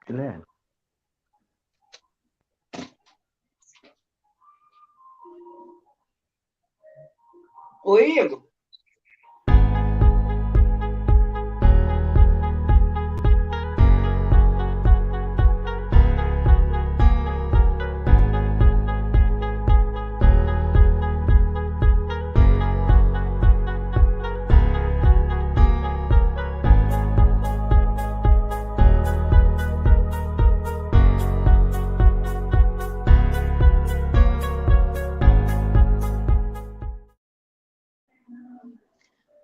Guilherme. Oi, Igor.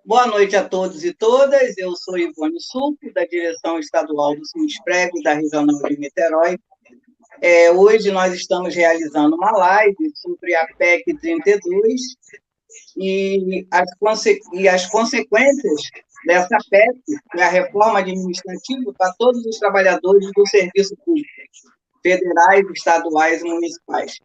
Boa noite a todos e todas. Eu sou Ivone Succo, da direção estadual do Sinduspreg, da Regional de Niterói. Hoje nós estamos realizando uma live sobre a PEC 32 e as consequências dessa PEC, que é a reforma administrativa para todos os trabalhadores do serviço público, federais, estaduais e municipais.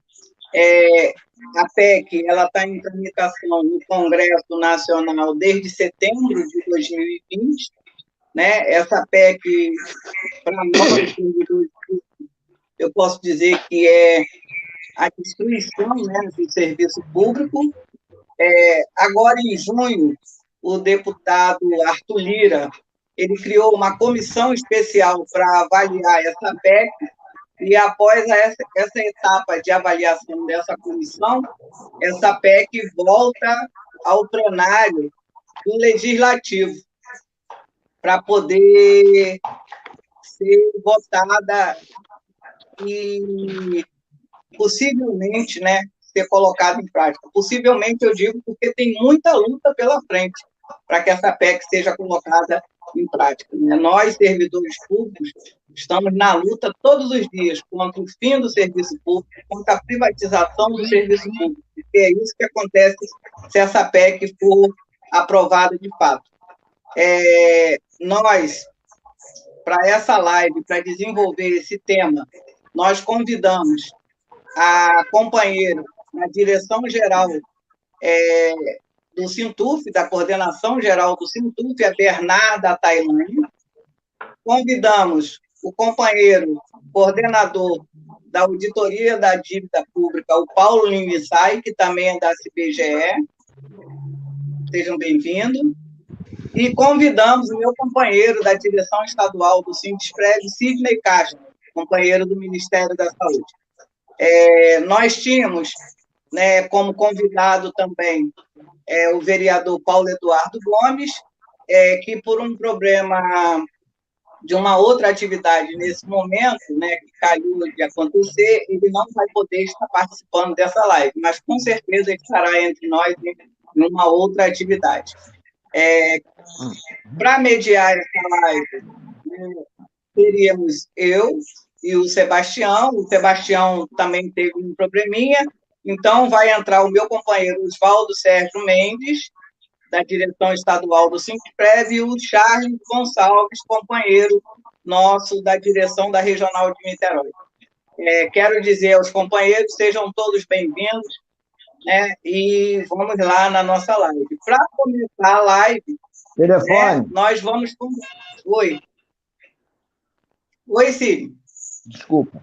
A PEC está em tramitação no Congresso Nacional desde setembro de 2020. Né? Essa PEC, para nós, eu posso dizer que é a destruição, né, do serviço público. Agora, em junho, o deputado Arthur Lira ele criou uma comissão especial para avaliar essa PEC. E após essa etapa de avaliação dessa comissão, essa PEC volta ao plenário do Legislativo para poder ser votada e possivelmente, né, ser colocada em prática. Possivelmente, eu digo, porque tem muita luta pela frente para que essa PEC seja colocada em prática. Né? Nós, servidores públicos, estamos na luta todos os dias contra o fim do serviço público, contra a privatização do serviço público, porque é isso que acontece se essa PEC for aprovada de fato. Nós, para essa live, para desenvolver esse tema, nós convidamos a companheira na direção-geral do Sintuf, da coordenação geral do Sintuf, a Bernarda Tailândia. Convidamos o companheiro coordenador da Auditoria da Dívida Pública, o Paulo Limissai, que também é da CBGE. Sejam bem-vindos. E convidamos o meu companheiro da direção estadual do Sinduspreg, Sidney Castro, companheiro do Ministério da Saúde. Nós tínhamos, né, como convidado também o vereador Paulo Eduardo Gomes, que por um problema de uma outra atividade nesse momento, né, que caiu de acontecer, ele não vai poder estar participando dessa live, mas com certeza ele estará entre nós em uma outra atividade. Para mediar essa live, teríamos eu e o Sebastião também teve um probleminha, então vai entrar o meu companheiro Oswaldo Sérgio Mendes, da direção estadual do Sinduspreg, e o Charles Gonçalves, companheiro nosso da direção da Regional de Niterói. Quero dizer aos companheiros, sejam todos bem-vindos, né, e vamos lá na nossa live. Para começar a live, telefone. Nós vamos... Oi. Oi, Cid. Desculpa.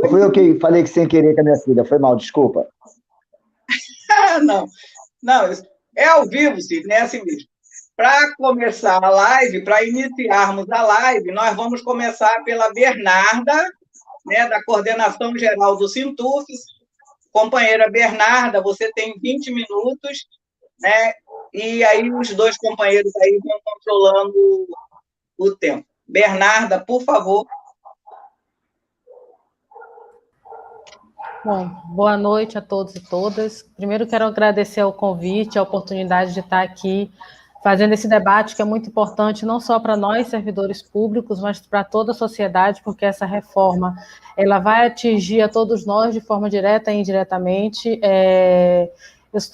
Foi eu que falei que sem querer com a minha filha, foi mal, desculpa. Não, é ao vivo, Cid, não é assim mesmo. Para começar a live, para iniciarmos a live, nós vamos começar pela Bernarda, né, da Coordenação Geral do Sintuf. Companheira Bernarda, você tem 20 minutos, né, e aí os dois companheiros aí vão controlando o tempo. Bernarda, por favor. Bom, boa noite a todos e todas. Primeiro quero agradecer o convite, a oportunidade de estar aqui fazendo esse debate que é muito importante, não só para nós, servidores públicos, mas para toda a sociedade, porque essa reforma ela vai atingir a todos nós de forma direta e indiretamente.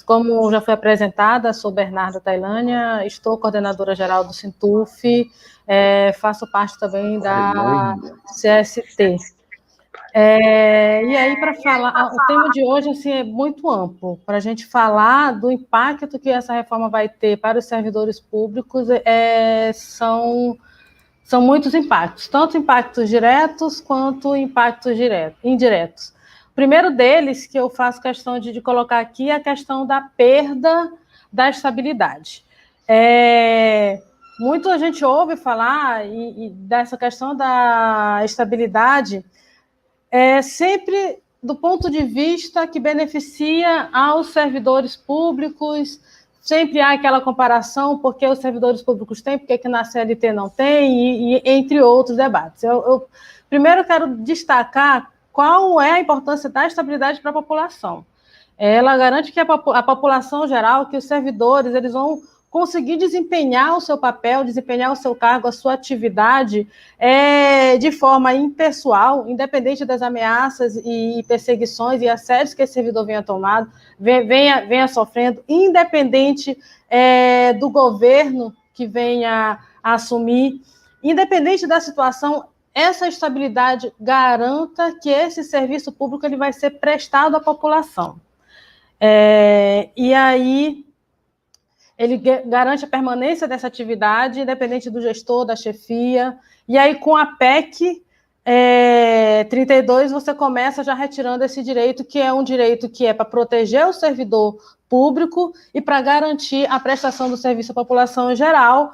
Como já foi apresentada, sou Bernarda Tailândia, estou coordenadora geral do Sintuf, faço parte também da CST. E aí, para falar, o tema de hoje assim, é muito amplo, para a gente falar do impacto que essa reforma vai ter para os servidores públicos, são são muitos impactos, tanto impactos diretos quanto impactos indiretos. O primeiro deles, que eu faço questão de colocar aqui, é a questão da perda da estabilidade. Muita gente ouve falar dessa questão da estabilidade, sempre do ponto de vista que beneficia aos servidores públicos. Sempre há aquela comparação, porque os servidores públicos têm, porque que na CLT não tem, e entre outros debates. Eu primeiro quero destacar qual é a importância da estabilidade para a população. Ela garante que a população geral, que os servidores, eles vão conseguir desempenhar o seu papel, desempenhar o seu cargo, a sua atividade de forma impessoal, independente das ameaças e perseguições e assédios que esse servidor venha sofrendo, independente do governo que venha a assumir, independente da situação, essa estabilidade garanta que esse serviço público ele vai ser prestado à população. E aí ele garante a permanência dessa atividade, independente do gestor, da chefia. E aí, com a PEC 32, você começa já retirando esse direito, que é um direito que é para proteger o servidor público e para garantir a prestação do serviço à população em geral,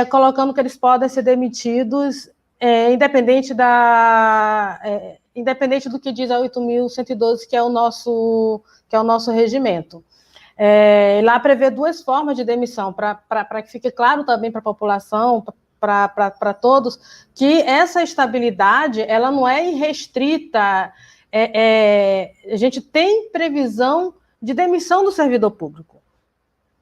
colocando que eles podem ser demitidos, independente do que diz a 8.112, que é o nosso regimento. Lá prevê duas formas de demissão, para que fique claro também para a população, para todos, que essa estabilidade ela não é irrestrita. A gente tem previsão de demissão do servidor público,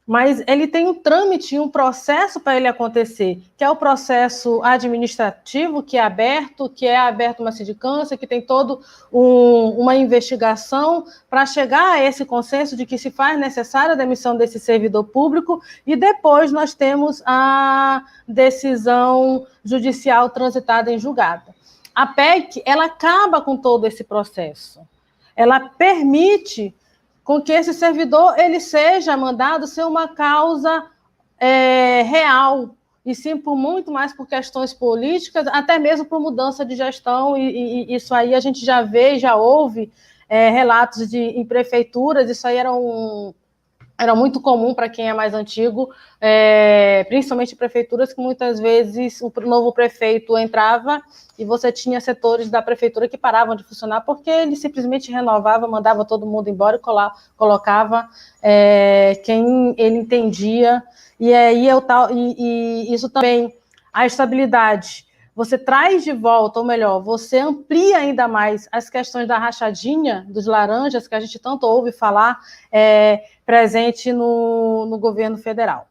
mas ele tem um trâmite, um processo para ele acontecer, que é o processo administrativo, que é aberto uma sindicância, que tem toda uma investigação para chegar a esse consenso de que se faz necessária a demissão desse servidor público, e depois nós temos a decisão judicial transitada em julgado. A PEC, ela acaba com todo esse processo. Ela permite com que esse servidor ele seja mandado ser uma causa real, e sim por muito mais por questões políticas, até mesmo por mudança de gestão, e isso aí a gente já vê, já ouve relatos em prefeituras, isso aí era muito comum para quem é mais antigo, principalmente prefeituras que muitas vezes o novo prefeito entrava e você tinha setores da prefeitura que paravam de funcionar porque ele simplesmente renovava, mandava todo mundo embora e colocava quem ele entendia. E aí e isso também, a estabilidade, você traz de volta, ou melhor, você amplia ainda mais as questões da rachadinha dos laranjas, que a gente tanto ouve falar, presente no governo federal.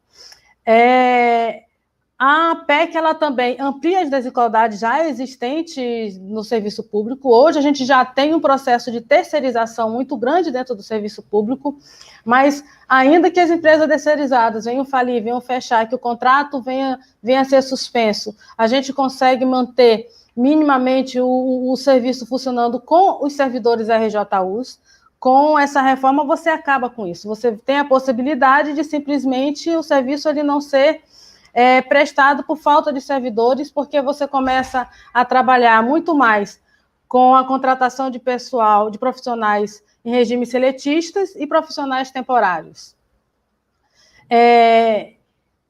A PEC ela também amplia as desigualdades já existentes no serviço público. Hoje a gente já tem um processo de terceirização muito grande dentro do serviço público, mas ainda que as empresas terceirizadas venham falir, venham fechar, que o contrato venha a ser suspenso, a gente consegue manter minimamente o serviço funcionando com os servidores RJUs. Com essa reforma, você acaba com isso. Você tem a possibilidade de simplesmente o serviço ele não ser prestado por falta de servidores, porque você começa a trabalhar muito mais com a contratação de pessoal, de profissionais em regimes seletistas e profissionais temporários.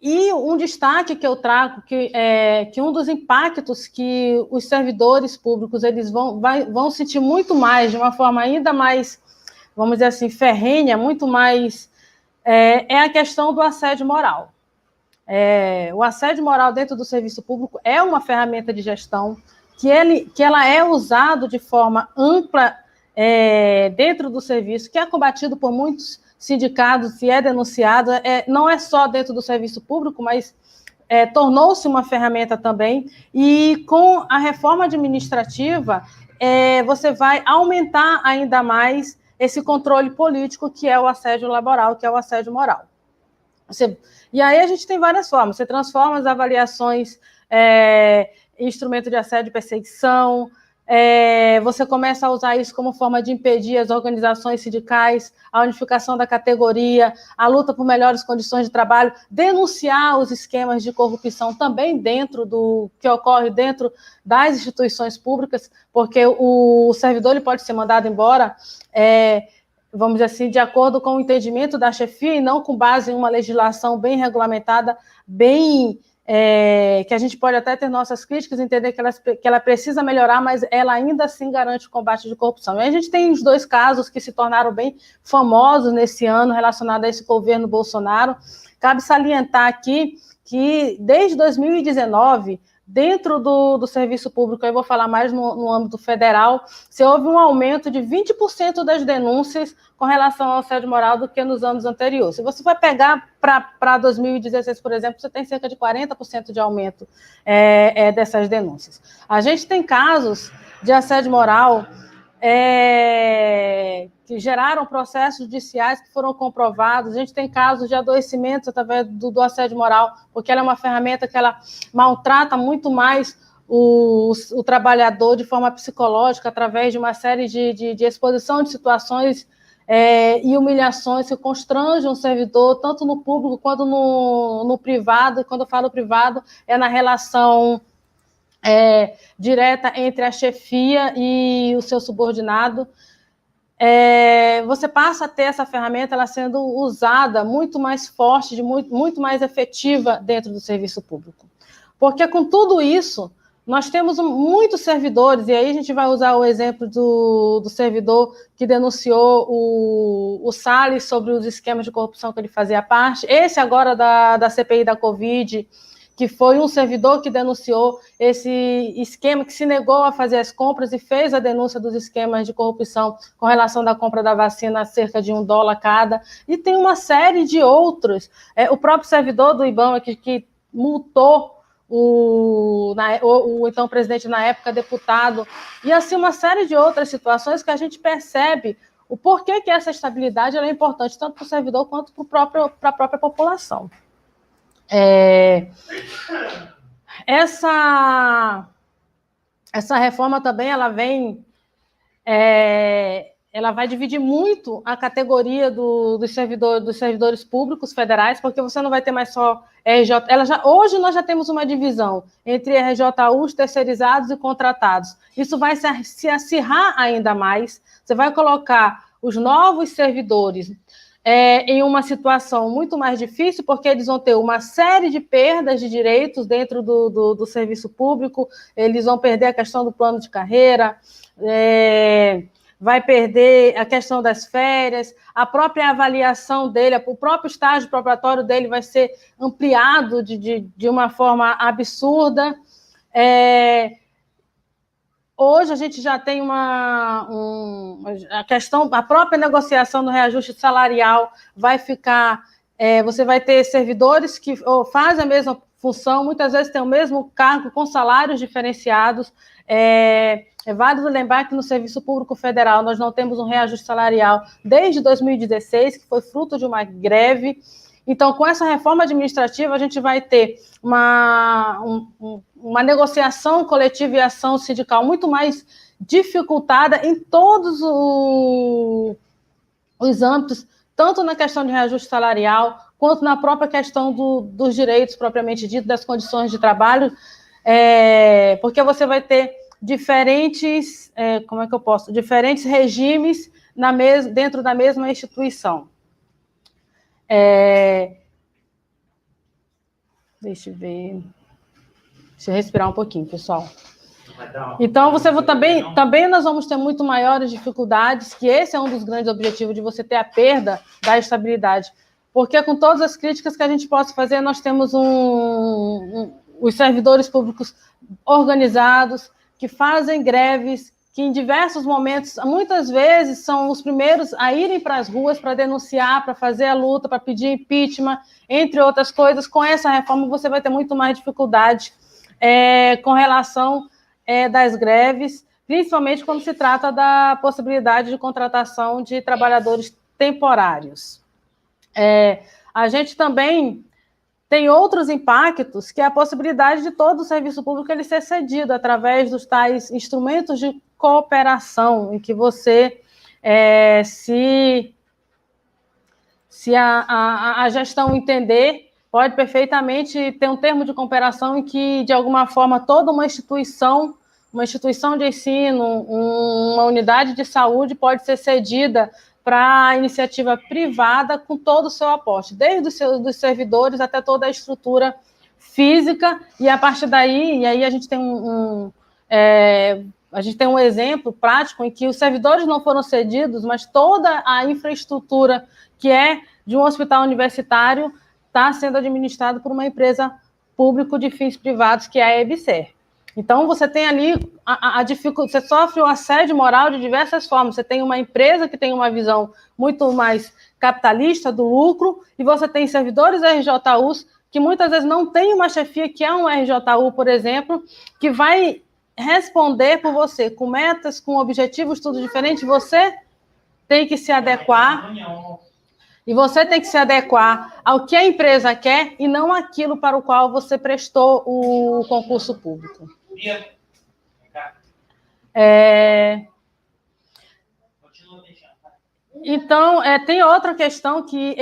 E um destaque que eu trago, que um dos impactos que os servidores públicos eles vão sentir muito mais, de uma forma ainda mais, vamos dizer assim, ferrenha, muito mais, é a questão do assédio moral. O assédio moral dentro do serviço público é uma ferramenta de gestão que ela é usada de forma ampla dentro do serviço, que é combatido por muitos sindicatos e é denunciado, não é só dentro do serviço público, mas tornou-se uma ferramenta também, e com a reforma administrativa, você vai aumentar ainda mais esse controle político que é o assédio laboral, que é o assédio moral. E aí a gente tem várias formas, você transforma as avaliações em instrumento de assédio e perseguição, você começa a usar isso como forma de impedir as organizações sindicais, a unificação da categoria, a luta por melhores condições de trabalho, denunciar os esquemas de corrupção também dentro do que ocorre dentro das instituições públicas, porque o servidor ele pode ser mandado embora, vamos dizer assim, de acordo com o entendimento da chefia e não com base em uma legislação bem regulamentada, que a gente pode até ter nossas críticas, entender que ela precisa melhorar, mas ela ainda assim garante o combate de corrupção. E a gente tem os 2 casos que se tornaram bem famosos nesse ano, relacionados a esse governo Bolsonaro. Cabe salientar aqui que, desde 2019, dentro do serviço público, eu vou falar mais no âmbito federal, houve um aumento de 20% das denúncias com relação ao assédio moral do que nos anos anteriores. Se você vai pegar para 2016, por exemplo, você tem cerca de 40% de aumento dessas denúncias. A gente tem casos de assédio moral que geraram processos judiciais que foram comprovados. A gente tem casos de adoecimentos através do assédio moral, porque ela é uma ferramenta que ela maltrata muito mais o trabalhador de forma psicológica, através de uma série de exposição de situações e humilhações que constrangem o servidor, tanto no público quanto no privado. E quando eu falo privado, é na relação direta entre a chefia e o seu subordinado. Você passa a ter essa ferramenta ela sendo usada muito mais forte, muito mais efetiva dentro do serviço público. Porque com tudo isso, nós temos muitos servidores, e aí a gente vai usar o exemplo do servidor que denunciou o Salles sobre os esquemas de corrupção que ele fazia parte, esse agora da CPI da Covid, que foi um servidor que denunciou esse esquema, que se negou a fazer as compras e fez a denúncia dos esquemas de corrupção com relação da compra da vacina a cerca de $1 cada, e tem uma série de outros. O próprio servidor do IBAMA que multou o então presidente na época, deputado, e assim uma série de outras situações que a gente percebe o porquê que essa estabilidade ela é importante tanto para o servidor quanto para a própria população. Essa reforma também ela vai dividir muito a categoria dos servidores públicos federais, porque você não vai ter mais só RJ. Hoje nós já temos uma divisão entre RJUs, terceirizados e contratados. Isso vai se acirrar ainda mais. Você vai colocar os novos servidores em uma situação muito mais difícil, porque eles vão ter uma série de perdas de direitos dentro do serviço público, eles vão perder a questão do plano de carreira, vai perder a questão das férias, a própria avaliação dele, o próprio estágio probatório dele vai ser ampliado de uma forma absurda. Hoje a gente já tem a própria negociação do reajuste salarial vai ficar, você vai ter servidores que fazem a mesma função, muitas vezes têm o mesmo cargo com salários diferenciados. É válido lembrar que no Serviço Público Federal nós não temos um reajuste salarial desde 2016, que foi fruto de uma greve. Então, com essa reforma administrativa, a gente vai ter uma negociação coletiva e ação sindical muito mais dificultada em todos os âmbitos, tanto na questão de reajuste salarial, quanto na própria questão dos direitos propriamente dito, das condições de trabalho, porque você vai ter diferentes regimes dentro da mesma instituição. Deixa eu ver. Deixa eu respirar um pouquinho, pessoal. Então, também nós vamos ter muito maiores dificuldades, que esse é um dos grandes objetivos de você ter a perda da estabilidade. Porque com todas as críticas que a gente possa fazer, nós temos os servidores públicos organizados, que fazem greves, que em diversos momentos, muitas vezes, são os primeiros a irem para as ruas para denunciar, para fazer a luta, para pedir impeachment, entre outras coisas. Com essa reforma, você vai ter muito mais dificuldade com relação das greves, principalmente quando se trata da possibilidade de contratação de trabalhadores temporários. A gente também tem outros impactos, que é a possibilidade de todo o serviço público ele ser cedido através dos tais instrumentos de cooperação, em que você, se a gestão entender, pode perfeitamente ter um termo de cooperação em que, de alguma forma, toda uma instituição de ensino, uma unidade de saúde pode ser cedida para a iniciativa privada com todo o seu aporte, desde os servidores até toda a estrutura física, e a partir daí, e aí a gente tem um exemplo prático em que os servidores não foram cedidos, mas toda a infraestrutura que é de um hospital universitário está sendo administrado por uma empresa pública de fins privados, que é a EBSER. Então, você tem ali a dificuldade, você sofre o assédio moral de diversas formas. Você tem uma empresa que tem uma visão muito mais capitalista do lucro, e você tem servidores RJUs que muitas vezes não tem uma chefia que é um RJU, por exemplo, que vai responder por você com metas, com objetivos, tudo diferente. Você tem que se adequar. E você tem que se adequar ao que a empresa quer e não aquilo para o qual você prestou o concurso público. Então, tem outra questão que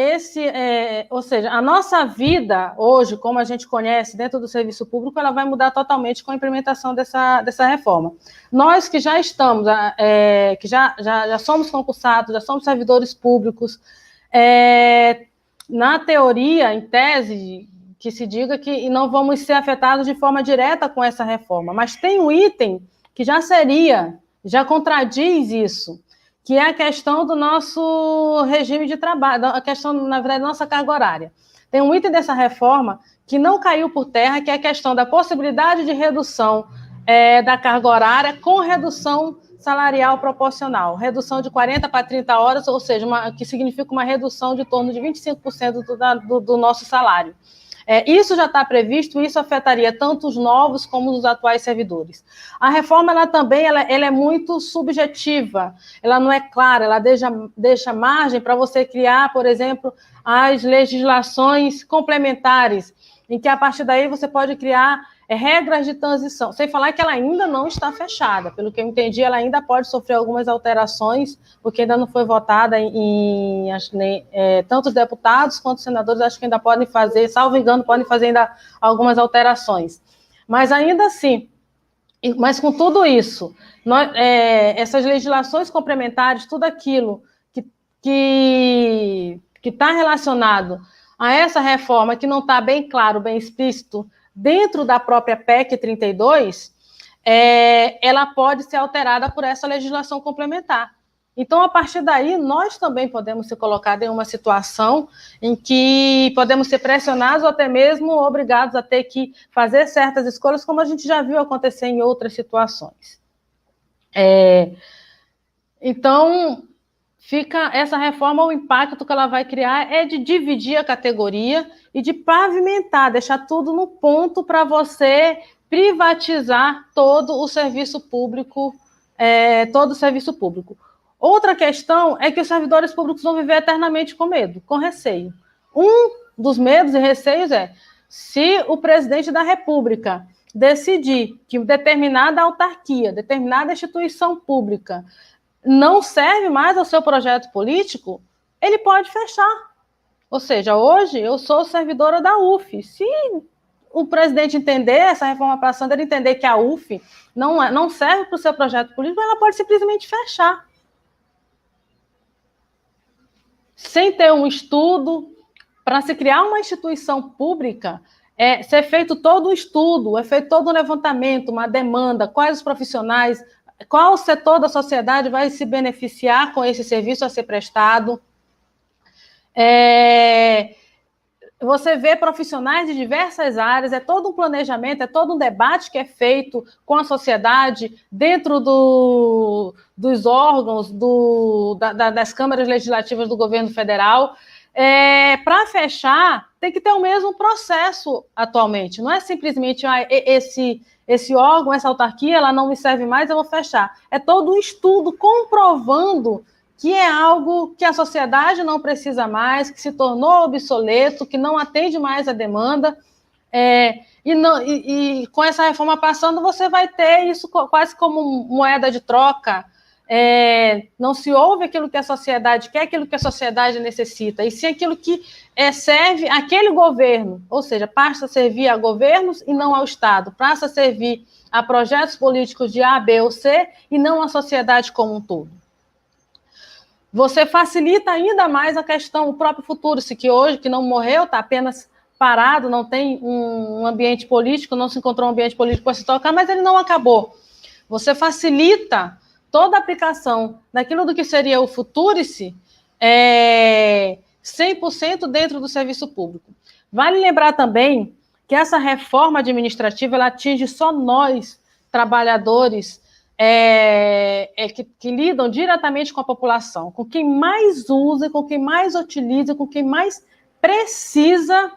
ou seja, a nossa vida hoje, como a gente conhece dentro do serviço público, ela vai mudar totalmente com a implementação dessa reforma. Nós que já estamos, que já somos concursados, já somos servidores públicos, na teoria, em tese, que se diga que não vamos ser afetados de forma direta com essa reforma, mas tem um item que já contradiz isso, que é a questão do nosso regime de trabalho, a questão, na verdade, da nossa carga horária. Tem um item dessa reforma que não caiu por terra, que é a questão da possibilidade de redução da carga horária com redução salarial proporcional, redução de 40 para 30 horas, ou seja, que significa uma redução de torno de 25% do nosso salário. Isso já está previsto, isso afetaria tanto os novos como os atuais servidores. A reforma, ela também ela é muito subjetiva, ela não é clara, ela deixa margem para você criar, por exemplo, as legislações complementares, em que a partir daí você pode criar regras de transição, sem falar que ela ainda não está fechada. Pelo que eu entendi, ela ainda pode sofrer algumas alterações, porque ainda não foi votada tanto os deputados quanto os senadores, acho que ainda podem fazer, salvo engano, podem fazer ainda algumas alterações. Mas ainda assim, mas com tudo isso, essas legislações complementares, tudo aquilo que está relacionado a essa reforma, que não está bem claro, bem explícito, dentro da própria PEC 32, ela pode ser alterada por essa legislação complementar. Então, a partir daí, nós também podemos ser colocados em uma situação em que podemos ser pressionados ou até mesmo obrigados a ter que fazer certas escolhas, como a gente já viu acontecer em outras situações. Então, essa reforma, o impacto que ela vai criar é de dividir a categoria e de pavimentar, deixar tudo no ponto para você privatizar todo o serviço público, Outra questão é que os servidores públicos vão viver eternamente com medo, com receio. Um dos medos e receios se o presidente da República decidir que determinada autarquia, determinada instituição pública não serve mais ao seu projeto político, ele pode fechar. Ou seja, hoje eu sou servidora da UF. Se o presidente entender, essa reforma passando, ele entender que a UF não serve para o seu projeto político, ela pode simplesmente fechar. Sem ter um estudo, para se criar uma instituição pública, ser feito todo um estudo, é feito todo um levantamento, uma demanda, quais os profissionais, qual setor da sociedade vai se beneficiar com esse serviço a ser prestado. Você vê profissionais de diversas áreas, é todo um planejamento, é todo um debate que é feito com a sociedade, dentro dos órgãos, das câmaras legislativas do governo federal. Para fechar, tem que ter o mesmo processo atualmente, não é simplesmente esse órgão, essa autarquia, ela não me serve mais, eu vou fechar. É todo um estudo comprovando que é algo que a sociedade não precisa mais, que se tornou obsoleto, que não atende mais a demanda, e com essa reforma passando, você vai ter isso quase como moeda de troca. Não se ouve aquilo que a sociedade quer, aquilo que a sociedade necessita, e sim aquilo que serve aquele governo, ou seja, passa a servir a governos e não ao Estado, passa a servir a projetos políticos de A, B ou C, e não à sociedade como um todo. Você facilita ainda mais a questão, o próprio Futurice, que hoje, que não morreu, está apenas parado, não tem um ambiente político, não se encontrou um ambiente político para se tocar, mas ele não acabou. Você facilita toda a aplicação daquilo do que seria o Futurice 100% dentro do serviço público. Vale lembrar também que essa reforma administrativa ela atinge só nós, trabalhadores, que lidam diretamente com a população, com quem mais usa, com quem mais utiliza, com quem mais precisa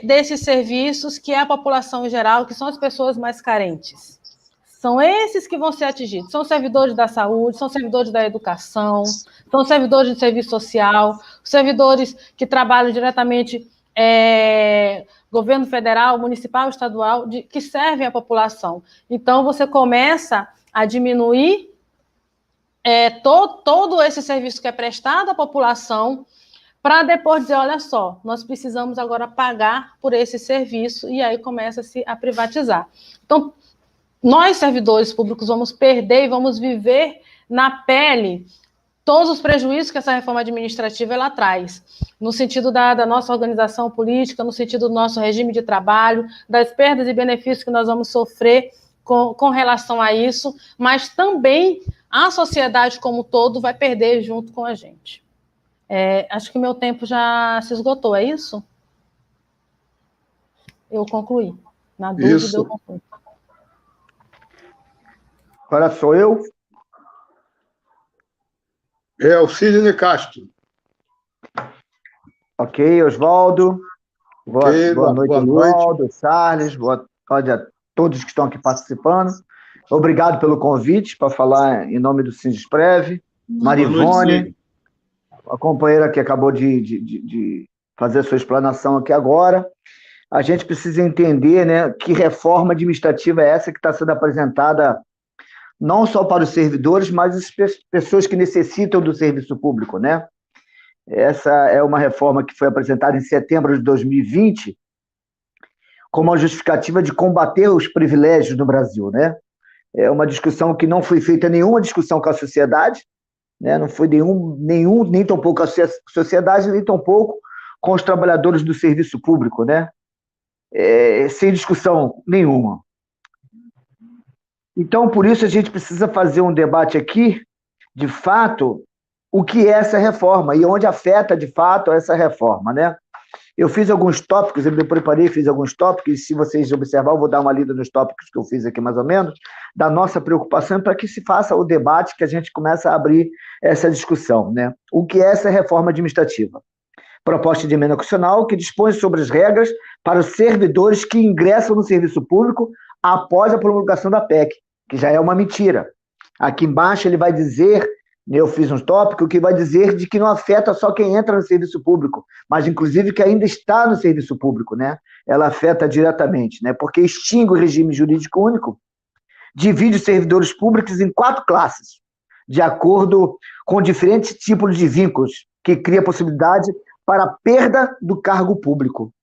desses serviços, que é a população em geral, que são as pessoas mais carentes. São esses que vão ser atingidos. São servidores da saúde, são servidores da educação, são servidores de serviço social, servidores que trabalham diretamente governo federal, municipal, estadual, que servem à população. Então, você começa a diminuir todo esse serviço que é prestado à população, para depois dizer, olha só, nós precisamos agora pagar por esse serviço, e aí começa-se a privatizar. Então, nós, servidores públicos, vamos perder e vamos viver na pele todos os prejuízos que essa reforma administrativa ela traz, no sentido da nossa organização política, no sentido do nosso regime de trabalho, das perdas e benefícios que nós vamos sofrer com relação a isso, mas também a sociedade como um todo vai perder junto com a gente. Acho que meu tempo já se esgotou, é isso? Eu concluí. Na dúvida, isso. Eu concluí. Agora sou eu? O Sidney Castro. Ok, Oswaldo. Boa noite, Oswaldo, Charles. Boa noite a todos que estão aqui participando. Obrigado pelo convite para falar em nome do Sindesprev. Marivone, a companheira que acabou de fazer a sua explanação aqui agora. A gente precisa entender, né, que reforma administrativa é essa que está sendo apresentada não só para os servidores, mas as pessoas que necessitam do serviço público, né? Essa é uma reforma que foi apresentada em setembro de 2020 como uma justificativa de combater os privilégios no Brasil, né? É uma discussão que não foi feita nenhuma discussão com a sociedade, né? Não foi nem tampouco com a sociedade, nem tampouco com os trabalhadores do serviço público, né? Sem discussão nenhuma. Então, por isso, a gente precisa fazer um debate aqui, de fato, o que é essa reforma e onde afeta, de fato, essa reforma, né? Eu fiz alguns tópicos, eu me preparei, fiz alguns tópicos, e se vocês observar, eu vou dar uma lida nos tópicos que eu fiz aqui, mais ou menos, da nossa preocupação para que se faça o debate, que a gente comece a abrir essa discussão, né? O que é essa reforma administrativa? Proposta de emenda constitucional que dispõe sobre as regras para os servidores que ingressam no serviço público após a promulgação da PEC, que já é uma mentira. Aqui embaixo ele vai dizer, eu fiz um tópico que vai dizer de que não afeta só quem entra no serviço público, mas inclusive que ainda está no serviço público, né? Ela afeta diretamente, né? Porque extingue o regime jurídico único, divide os servidores públicos em 4 classes, de acordo com diferentes tipos de vínculos, que cria possibilidade para a perda do cargo público.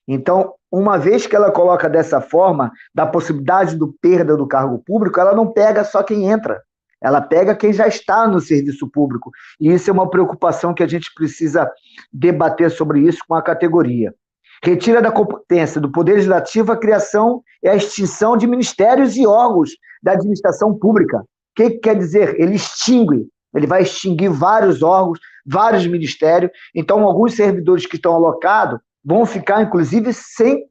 Então, uma vez que ela coloca dessa forma, da possibilidade do perda do cargo público, ela não pega só quem entra, ela pega quem já está no serviço público. E isso é uma preocupação que a gente precisa debater sobre isso com a categoria. Retira da competência do Poder Legislativo a criação e a extinção de ministérios e órgãos da administração pública. O que quer dizer? Ele extingue, ele vai extinguir vários órgãos, vários ministérios. Então, alguns servidores que estão alocados vão ficar, inclusive, sem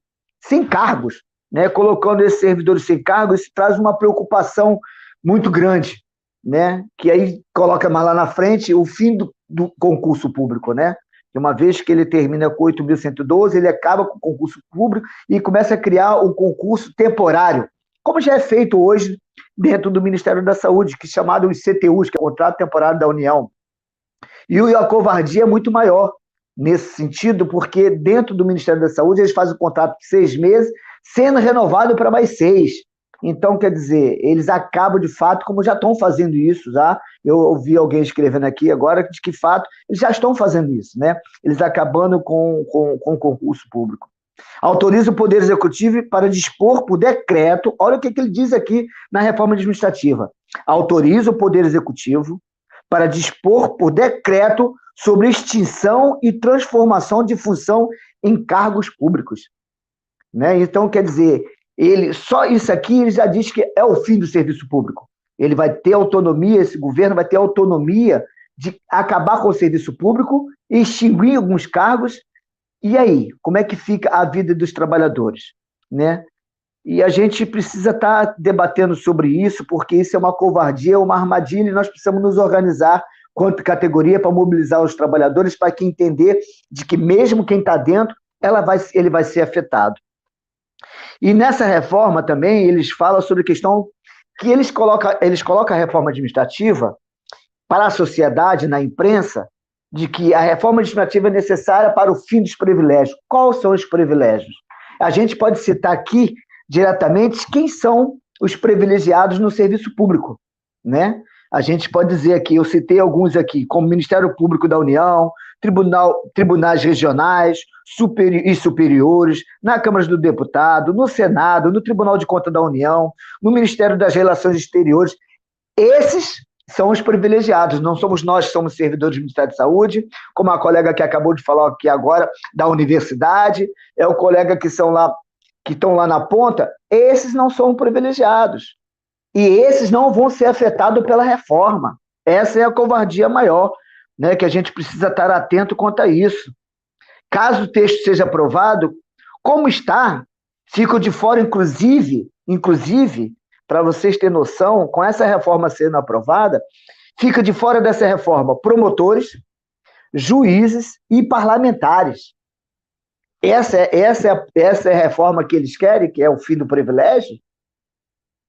cargos, né? Colocando esses servidores sem cargos, isso traz uma preocupação muito grande, né? Que aí coloca mais lá na frente o fim do concurso público, né? Que uma vez que ele termina com 8.112, ele acaba com o concurso público e começa a criar o concurso temporário, como já é feito hoje dentro do Ministério da Saúde, que é chamado os CTUs, que é o Contrato Temporário da União. E a covardia é muito maior nesse sentido, porque dentro do Ministério da Saúde eles fazem um contrato de 6 meses, sendo renovado para mais 6. Então, quer dizer, eles acabam de fato, como já estão fazendo isso, já. Eu ouvi alguém escrevendo aqui agora de que, de fato, eles já estão fazendo isso, né? Eles acabando com o concurso público. Autoriza o Poder Executivo para dispor por decreto, olha o que ele diz aqui na reforma administrativa, autoriza o Poder Executivo para dispor por decreto sobre extinção e transformação de função em cargos públicos. Né? Então, quer dizer, só isso aqui ele já diz que é o fim do serviço público. Ele vai ter autonomia, esse governo vai ter autonomia de acabar com o serviço público, extinguir alguns cargos. E aí, como é que fica a vida dos trabalhadores? Né? E a gente precisa estar debatendo sobre isso, porque isso é uma covardia, uma armadilha, e nós precisamos nos organizar quanto categoria para mobilizar os trabalhadores, para que entender de que mesmo quem está dentro, ele vai ser afetado. E nessa reforma também, eles falam sobre a questão que eles colocam a reforma administrativa para a sociedade, na imprensa, de que a reforma administrativa é necessária para o fim dos privilégios. Quais são os privilégios? A gente pode citar aqui, diretamente, quem são os privilegiados no serviço público, né? A gente pode dizer aqui, eu citei alguns aqui, como Ministério Público da União, tribunais regionais e superiores, na Câmara dos Deputados, no Senado, no Tribunal de Contas da União, no Ministério das Relações Exteriores. Esses são os privilegiados, não somos nós que somos servidores do Ministério da Saúde, como a colega que acabou de falar aqui agora, da universidade, é o colega que estão lá na ponta. Esses não são privilegiados. E esses não vão ser afetados pela reforma. Essa é a covardia maior, né, que a gente precisa estar atento quanto a isso. Caso o texto seja aprovado, como está, ficam de fora, inclusive, para vocês terem noção, com essa reforma sendo aprovada, fica de fora dessa reforma promotores, juízes e parlamentares. Essa é a reforma que eles querem, que é o fim do privilégio?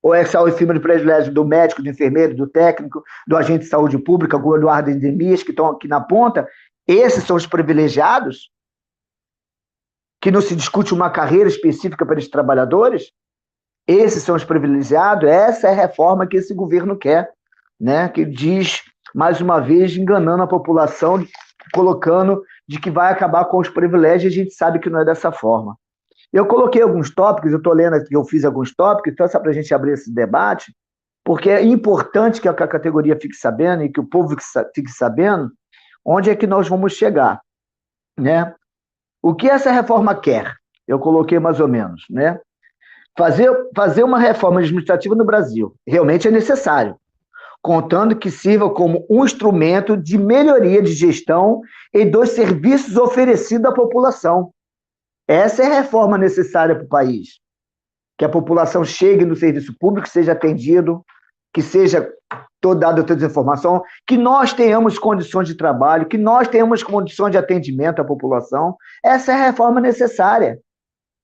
Ou é só o fim do privilégio do médico, do enfermeiro, do técnico, do agente de saúde pública, do guarda de endemias, que estão aqui na ponta? Esses são os privilegiados? Que não se discute uma carreira específica para esses trabalhadores? Esses são os privilegiados? Essa é a reforma que esse governo quer, né? Que diz, mais uma vez, enganando a população, colocando de que vai acabar com os privilégios, e a gente sabe que não é dessa forma. Eu coloquei alguns tópicos, eu estou lendo aqui, eu fiz alguns tópicos, então é só para a gente abrir esse debate, porque é importante que a categoria fique sabendo e que o povo fique sabendo onde é que nós vamos chegar, né? O que essa reforma quer? Eu coloquei mais ou menos, né? Fazer uma reforma administrativa no Brasil realmente é necessário, contando que sirva como um instrumento de melhoria de gestão e dos serviços oferecidos à população. Essa é a reforma necessária para o país. Que a população chegue no serviço público, seja atendido, que seja dada toda a informação, que nós tenhamos condições de trabalho, que nós tenhamos condições de atendimento à população. Essa é a reforma necessária.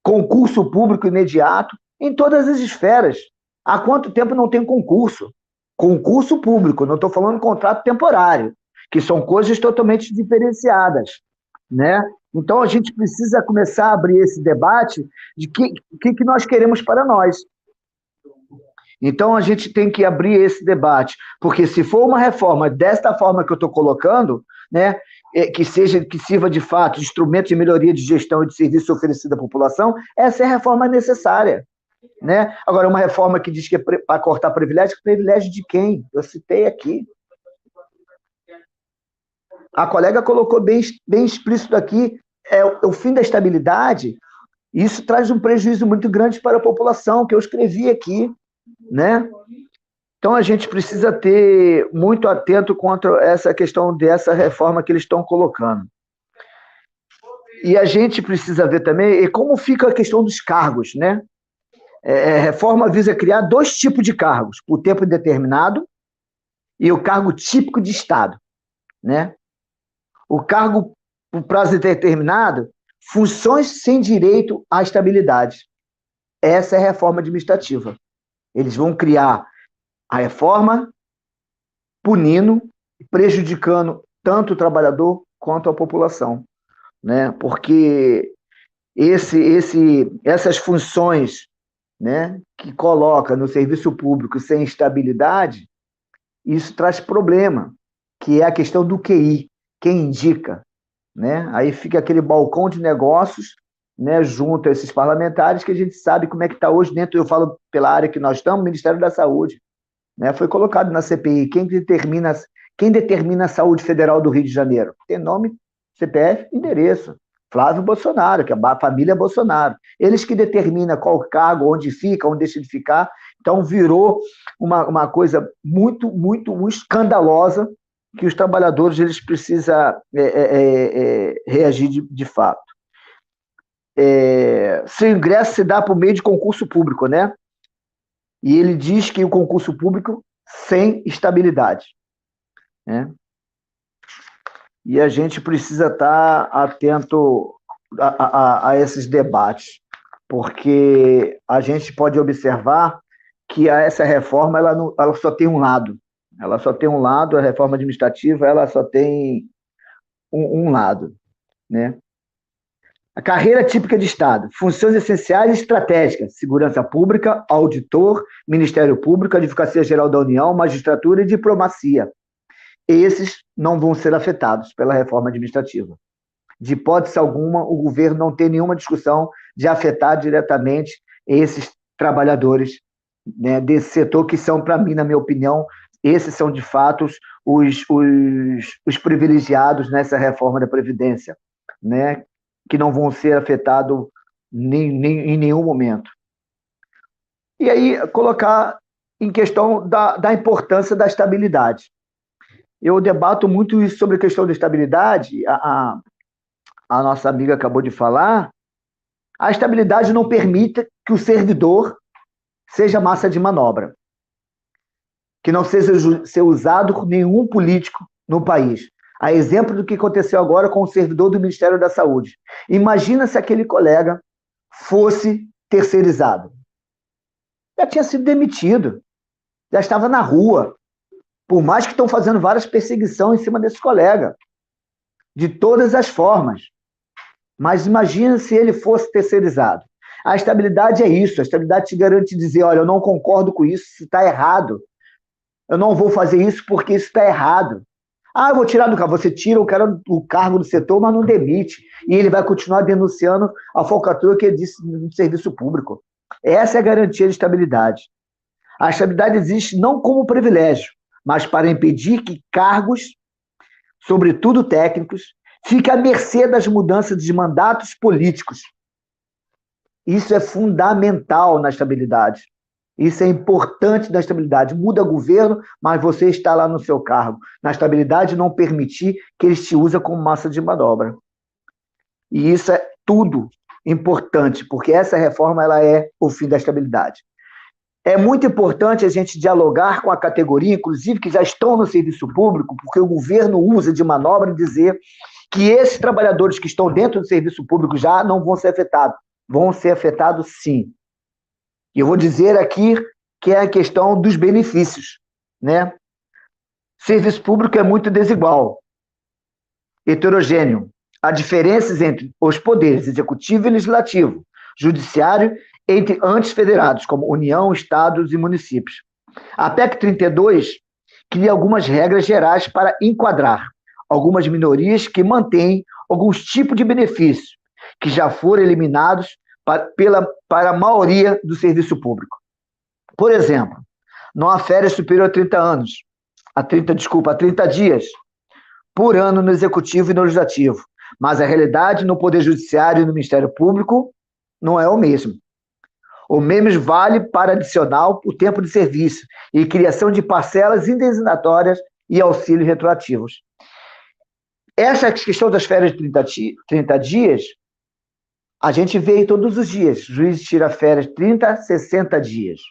Concurso público imediato em todas as esferas. Há quanto tempo não tem concurso? Concurso público, não estou falando contrato temporário, que são coisas totalmente diferenciadas, né? Então, a gente precisa começar a abrir esse debate de que nós queremos para nós. Então, a gente tem que abrir esse debate, porque se for uma reforma desta forma que eu estou colocando, né, que sirva de fato de instrumento de melhoria de gestão e de serviço oferecido à população, essa é a reforma necessária. Né? Agora, uma reforma que diz que é para cortar privilégio de quem? Eu citei aqui. A colega colocou bem explícito aqui, o fim da estabilidade. Isso traz um prejuízo muito grande para a população, que eu escrevi aqui, né? Então, a gente precisa ter muito atento contra essa questão dessa reforma que eles estão colocando. E a gente precisa ver também como fica a questão dos cargos, né? A reforma visa criar 2 tipos de cargos, por tempo indeterminado e o cargo típico de Estado, né? O cargo por prazo indeterminado, funções sem direito à estabilidade. Essa é a reforma administrativa. Eles vão criar a reforma, punindo, prejudicando tanto o trabalhador quanto a população, né? Porque essas funções, né, que coloca no serviço público sem estabilidade, isso traz problema, que é a questão do QI, quem indica, né? Aí fica aquele balcão de negócios, né, junto a esses parlamentares, que a gente sabe como é que está hoje dentro, eu falo pela área que nós estamos, Ministério da Saúde, né? Foi colocado na CPI, quem determina a saúde federal do Rio de Janeiro? Tem nome, CPF, endereço. Flávio Bolsonaro, que é a família Bolsonaro. Eles que determinam qual cargo, onde fica, onde deixa de ficar. Então, virou uma coisa muito, muito, muito escandalosa que os trabalhadores eles precisam reagir de fato. Seu ingresso se dá por meio de concurso público, né? E ele diz que o concurso público sem estabilidade, né? E a gente precisa estar atento a esses debates, porque a gente pode observar que essa reforma ela só tem um lado. Ela só tem um lado, a reforma administrativa ela só tem um lado, né? A carreira típica de Estado, funções essenciais e estratégicas, segurança pública, auditor, Ministério Público, Advocacia Geral da União, magistratura e diplomacia. Esses não vão ser afetados pela reforma administrativa. De hipótese alguma, o governo não tem nenhuma discussão de afetar diretamente esses trabalhadores, né, desse setor, que são, para mim, na minha opinião, esses são, de fato, os privilegiados nessa reforma da Previdência, né, que não vão ser afetados em nenhum momento. E aí, colocar em questão da importância da estabilidade. Eu debato muito isso sobre a questão da estabilidade, a nossa amiga acabou de falar, a estabilidade não permite que o servidor seja massa de manobra, que não seja ser usado por nenhum político no país. A exemplo do que aconteceu agora com o servidor do Ministério da Saúde. Imagina se aquele colega fosse terceirizado. Já tinha sido demitido, já estava na rua, por mais que estão fazendo várias perseguições em cima desse colega, de todas as formas. Mas imagina se ele fosse terceirizado. A estabilidade é isso, a estabilidade te garante dizer, olha, eu não concordo com isso, isso está errado. Eu não vou fazer isso porque isso está errado. Ah, eu vou tirar do cargo. Você tira o cara do cargo do setor, mas não demite. E ele vai continuar denunciando a falcatrua que ele disse no serviço público. Essa é a garantia de estabilidade. A estabilidade existe não como privilégio, mas para impedir que cargos, sobretudo técnicos, fiquem à mercê das mudanças de mandatos políticos. Isso é fundamental na estabilidade. Isso é importante na estabilidade. Muda governo, mas você está lá no seu cargo. Na estabilidade, não permitir que eles te usem como massa de manobra. E isso é tudo importante, porque essa reforma ela é o fim da estabilidade. É muito importante a gente dialogar com a categoria, inclusive que já estão no serviço público, porque o governo usa de manobra e dizer que esses trabalhadores que estão dentro do serviço público já não vão ser afetados. Vão ser afetados, sim. E eu vou dizer aqui que é a questão dos benefícios, né? Serviço público é muito desigual, heterogêneo. Há diferenças entre os poderes executivo e legislativo, judiciário, entre entes federados, como União, Estados e municípios. A PEC 32 cria algumas regras gerais para enquadrar algumas minorias que mantêm alguns tipos de benefícios que já foram eliminados para a maioria do serviço público. Por exemplo, não há férias superior a 30 dias por ano no Executivo e no Legislativo, mas a realidade no Poder Judiciário e no Ministério Público não é o mesmo. O mesmo vale para adicional o tempo de serviço e criação de parcelas indenizatórias e auxílios retroativos. Essa questão das férias de 30 dias, a gente vê todos os dias. O juiz tira férias 30, 60 dias.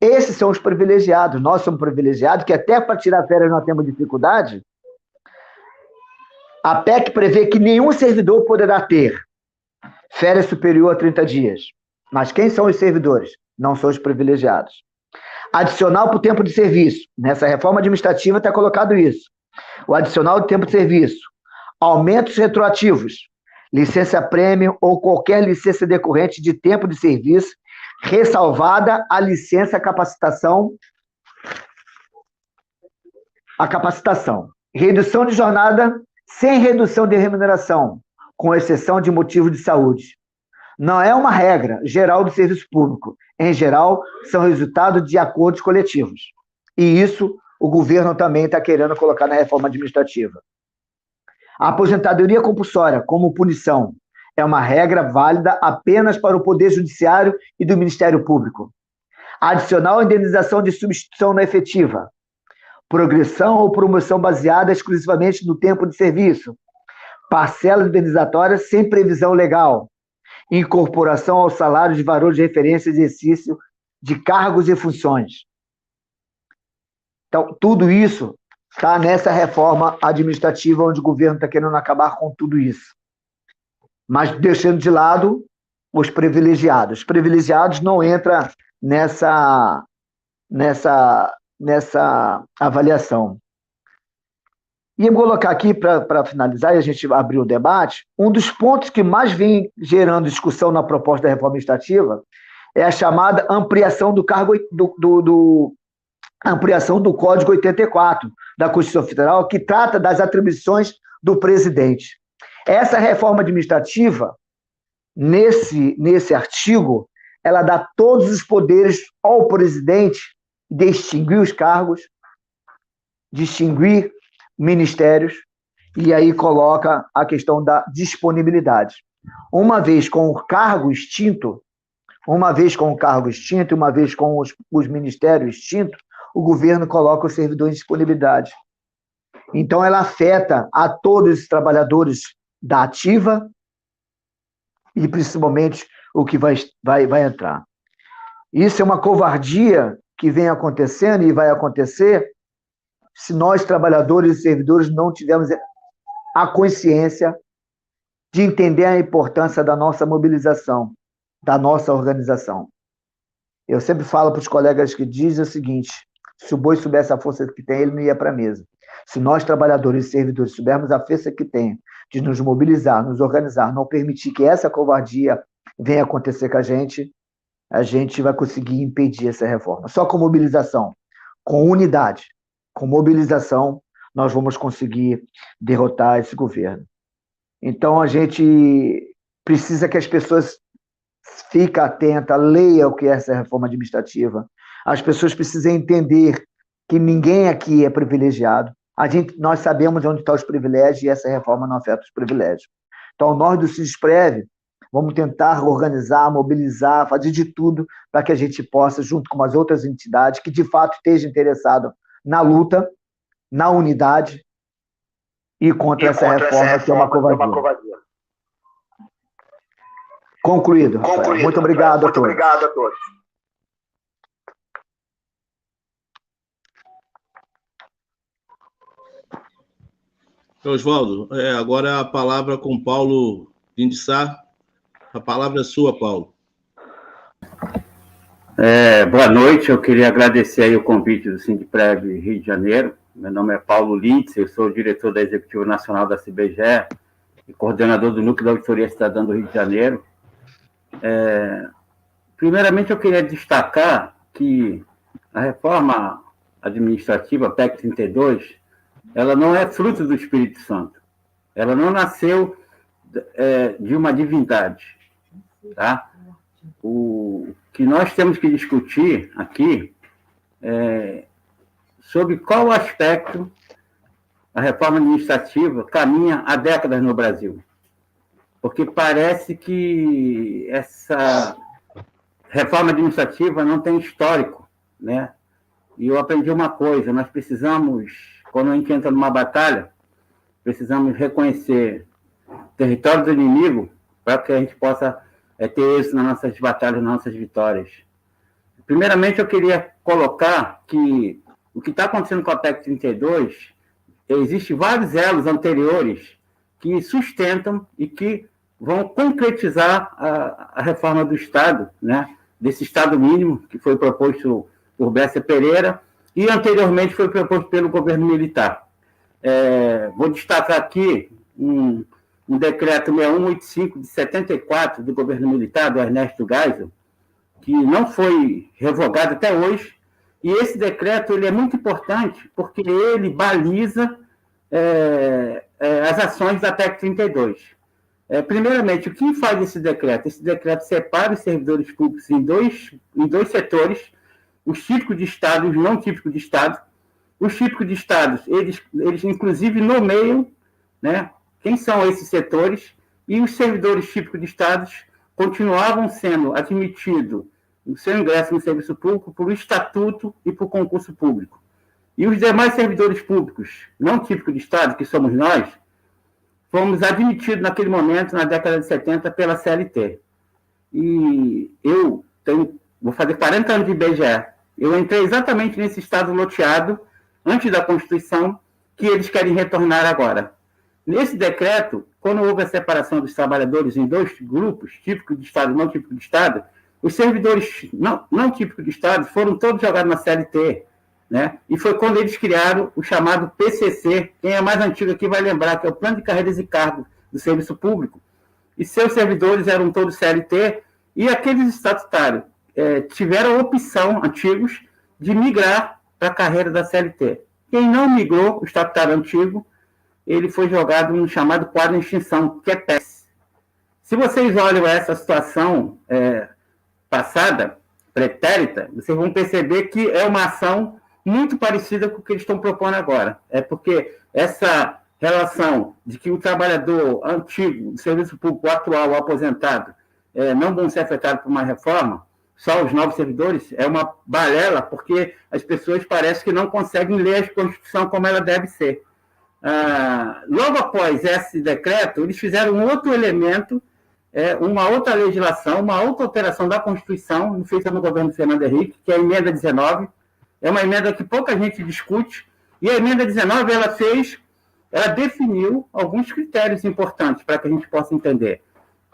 Esses são os privilegiados. Nós somos privilegiados, que até para tirar férias nós temos dificuldade. A PEC prevê que nenhum servidor poderá ter férias superior a 30 dias. Mas quem são os servidores? Não são os privilegiados. Adicional para o tempo de serviço. Nessa reforma administrativa está colocado isso. O adicional do tempo de serviço. Aumentos retroativos. Licença-prêmio ou qualquer licença decorrente de tempo de serviço, ressalvada a licença capacitação. A capacitação. Redução de jornada sem redução de remuneração, com exceção de motivo de saúde. Não é uma regra geral do serviço público. Em geral, são resultado de acordos coletivos. E isso o governo também está querendo colocar na reforma administrativa. A aposentadoria compulsória, como punição, é uma regra válida apenas para o Poder Judiciário e do Ministério Público. Adicional à indenização de substituição não efetiva. Progressão ou promoção baseada exclusivamente no tempo de serviço. Parcela indenizatória sem previsão legal. Incorporação ao salário de valor de referência de exercício de cargos e funções. Então, tudo isso está nessa reforma administrativa onde o governo está querendo acabar com tudo isso. Mas deixando de lado os privilegiados. Os privilegiados não entram nessa avaliação. E eu vou colocar aqui, para finalizar, e a gente abrir o debate, um dos pontos que mais vem gerando discussão na proposta da reforma administrativa é a chamada ampliação do cargo ampliação do Código 84 da Constituição Federal, que trata das atribuições do presidente. Essa reforma administrativa, nesse artigo, ela dá todos os poderes ao presidente de extinguir os cargos, distinguir ministérios, e aí coloca a questão da disponibilidade. Uma vez com o cargo extinto, uma vez com os ministérios extintos, o governo coloca os servidores em disponibilidade. Então, ela afeta a todos os trabalhadores da ativa e, principalmente, o que vai entrar. Isso é uma covardia que vem acontecendo e vai acontecer se nós, trabalhadores e servidores, não tivermos a consciência de entender a importância da nossa mobilização, da nossa organização. Eu sempre falo para os colegas que dizem o seguinte: se o boi soubesse a força que tem, ele não ia para a mesa. Se nós, trabalhadores e servidores, soubermos a força que tem de nos mobilizar, nos organizar, não permitir que essa covardia venha acontecer com a gente vai conseguir impedir essa reforma. Só com mobilização, com unidade, com mobilização, nós vamos conseguir derrotar esse governo. Então, a gente precisa que as pessoas fiquem atentas, leiam o que é essa reforma administrativa. As pessoas precisam entender que ninguém aqui é privilegiado. Nós sabemos onde estão os privilégios e essa reforma não afeta os privilégios. Então, nós do Sisprev vamos tentar organizar, mobilizar, fazer de tudo para que a gente possa, junto com as outras entidades que de fato estejam interessadas na luta, na unidade e contra essa reforma que é uma covardia. Concluído. Muito obrigado a todos. Oswaldo, agora a palavra com Paulo Pindissá. A palavra é sua, Paulo. Boa noite, eu queria agradecer aí o convite do Sindprev Rio de Janeiro. Meu nome é Paulo Lintz, eu sou o diretor da Executiva Nacional da CBGE e coordenador do Núcleo da Auditoria Cidadã do Rio de Janeiro. Primeiramente, eu queria destacar que a reforma administrativa, PEC 32, ela não é fruto do Espírito Santo. Ela não nasceu de uma divindade. Tá? O que nós temos que discutir aqui é sobre qual aspecto a reforma administrativa caminha há décadas no Brasil. Porque parece que essa reforma administrativa não tem histórico, né? E eu aprendi uma coisa: nós precisamos, quando a gente entra numa batalha, precisamos reconhecer o território do inimigo para que a gente possa ter êxito nas nossas batalhas, nas nossas vitórias. Primeiramente, eu queria colocar que o que está acontecendo com a PEC 32, existem vários elos anteriores que sustentam e que vão concretizar a reforma do Estado, né? Desse Estado mínimo que foi proposto por Bessa Pereira, e anteriormente foi proposto pelo governo militar. Vou destacar aqui um decreto 6185 de 74 do governo militar, do Ernesto Geisel, que não foi revogado até hoje, e esse decreto ele é muito importante porque ele baliza as ações da PEC 32. Primeiramente, o que faz esse decreto? Esse decreto separa os servidores públicos em dois setores, os típicos de Estado e os não típicos de Estado. Os típicos de Estado, eles inclusive nomeiam, né, quem são esses setores, e os servidores típicos de Estado continuavam sendo admitidos o seu ingresso no serviço público por estatuto e por concurso público. E os demais servidores públicos, não típicos de Estado, que somos nós, fomos admitidos naquele momento, na década de 70, pela CLT. E eu vou fazer 40 anos de IBGE. Eu entrei exatamente nesse estado loteado, antes da Constituição, que eles querem retornar agora. Nesse decreto, quando houve a separação dos trabalhadores em dois grupos, típico de Estado e não típico de Estado, os servidores não típicos de Estado foram todos jogados na CLT, né? E foi quando eles criaram o chamado PCC, quem é mais antigo aqui vai lembrar, que é o Plano de Carreiras e Cargos do Serviço Público, e seus servidores eram todos CLT, e aqueles estatutários tiveram a opção, antigos, de migrar para a carreira da CLT. Quem não migrou, o estatutário antigo, ele foi jogado no chamado quadro de extinção, que é PES. Se vocês olham essa situação passada, pretérita, vocês vão perceber que é uma ação muito parecida com o que eles estão propondo agora. É porque essa relação de que o trabalhador antigo, do serviço público atual, o aposentado, não vão ser afetados por uma reforma, só os novos servidores, é uma balela, porque as pessoas parecem que não conseguem ler a Constituição como ela deve ser. Logo após esse decreto, eles fizeram um outro elemento, uma outra legislação, uma outra alteração da Constituição, feita no governo Fernando Henrique, que é a emenda 19. É uma emenda que pouca gente discute, e a emenda 19 ela definiu alguns critérios importantes para que a gente possa entender.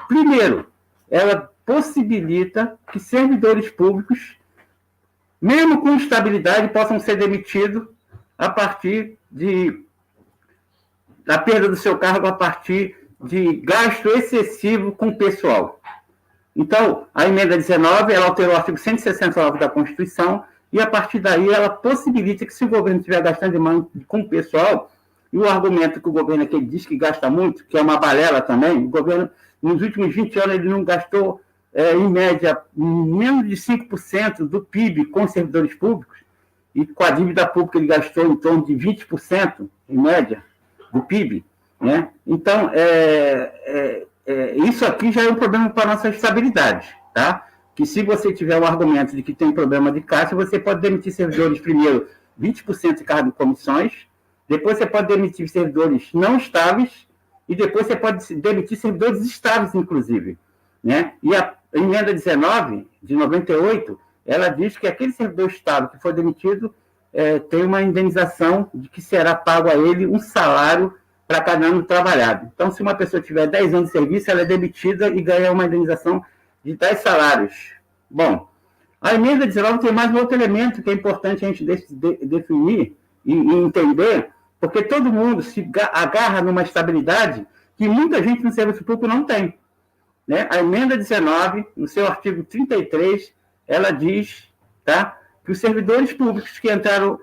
Primeiro, ela possibilita que servidores públicos, mesmo com estabilidade, possam ser demitidos a partir da perda do seu cargo, a partir de gasto excessivo com o pessoal. Então, a emenda 19, ela alterou o artigo 169 da Constituição, e a partir daí ela possibilita que, se o governo estiver gastando demais com o pessoal, e o argumento que o governo aqui diz que gasta muito, que é uma balela também, o governo, nos últimos 20 anos, ele não gastou, em média, menos de 5% do PIB com servidores públicos, e com a dívida pública ele gastou em torno de 20%, em média, do PIB. Né? Então, isso aqui já é um problema para a nossa estabilidade. Tá? Que se você tiver o argumento de que tem problema de caixa, você pode demitir servidores, primeiro, 20% de cargo de comissões, depois você pode demitir servidores não estáveis, e depois você pode demitir servidores estáveis, inclusive. Né? E a emenda 19, de 98, ela diz que aquele servidor estável que for demitido tem uma indenização de que será pago a ele um salário para cada ano trabalhado. Então, se uma pessoa tiver 10 anos de serviço, ela é demitida e ganha uma indenização de 10 salários. Bom, a emenda 19 tem mais um outro elemento que é importante a gente definir e entender, porque todo mundo se agarra numa estabilidade que muita gente no serviço público não tem. Né? A emenda 19, no seu artigo 33, ela diz, tá, que os servidores públicos que entraram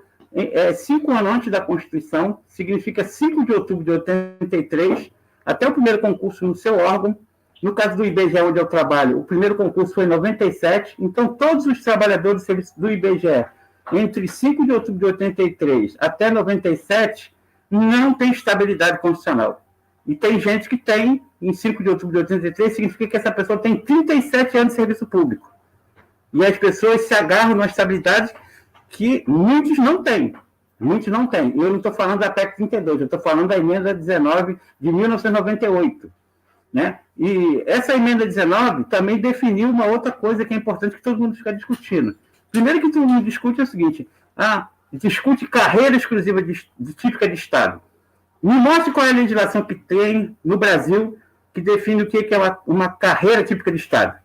5 anos antes da Constituição, significa 5 de outubro de 83, até o primeiro concurso no seu órgão. No caso do IBGE, onde eu trabalho, o primeiro concurso foi em 97, então todos os trabalhadores do serviço do IBGE, entre 5 de outubro de 83 até 97, não tem estabilidade constitucional. E tem gente que tem, em 5 de outubro de 83, significa que essa pessoa tem 37 anos de serviço público. E as pessoas se agarram numa estabilidade que muitos não têm. Muitos não têm. Eu não estou falando da PEC 32, eu estou falando da emenda 19 de 1998. Né? E essa emenda 19 também definiu uma outra coisa que é importante que todo mundo fica discutindo. Primeiro que todo mundo discute é o seguinte, discute carreira exclusiva típica de Estado. Me mostre qual é a legislação que tem no Brasil que define o que é uma carreira típica de Estado.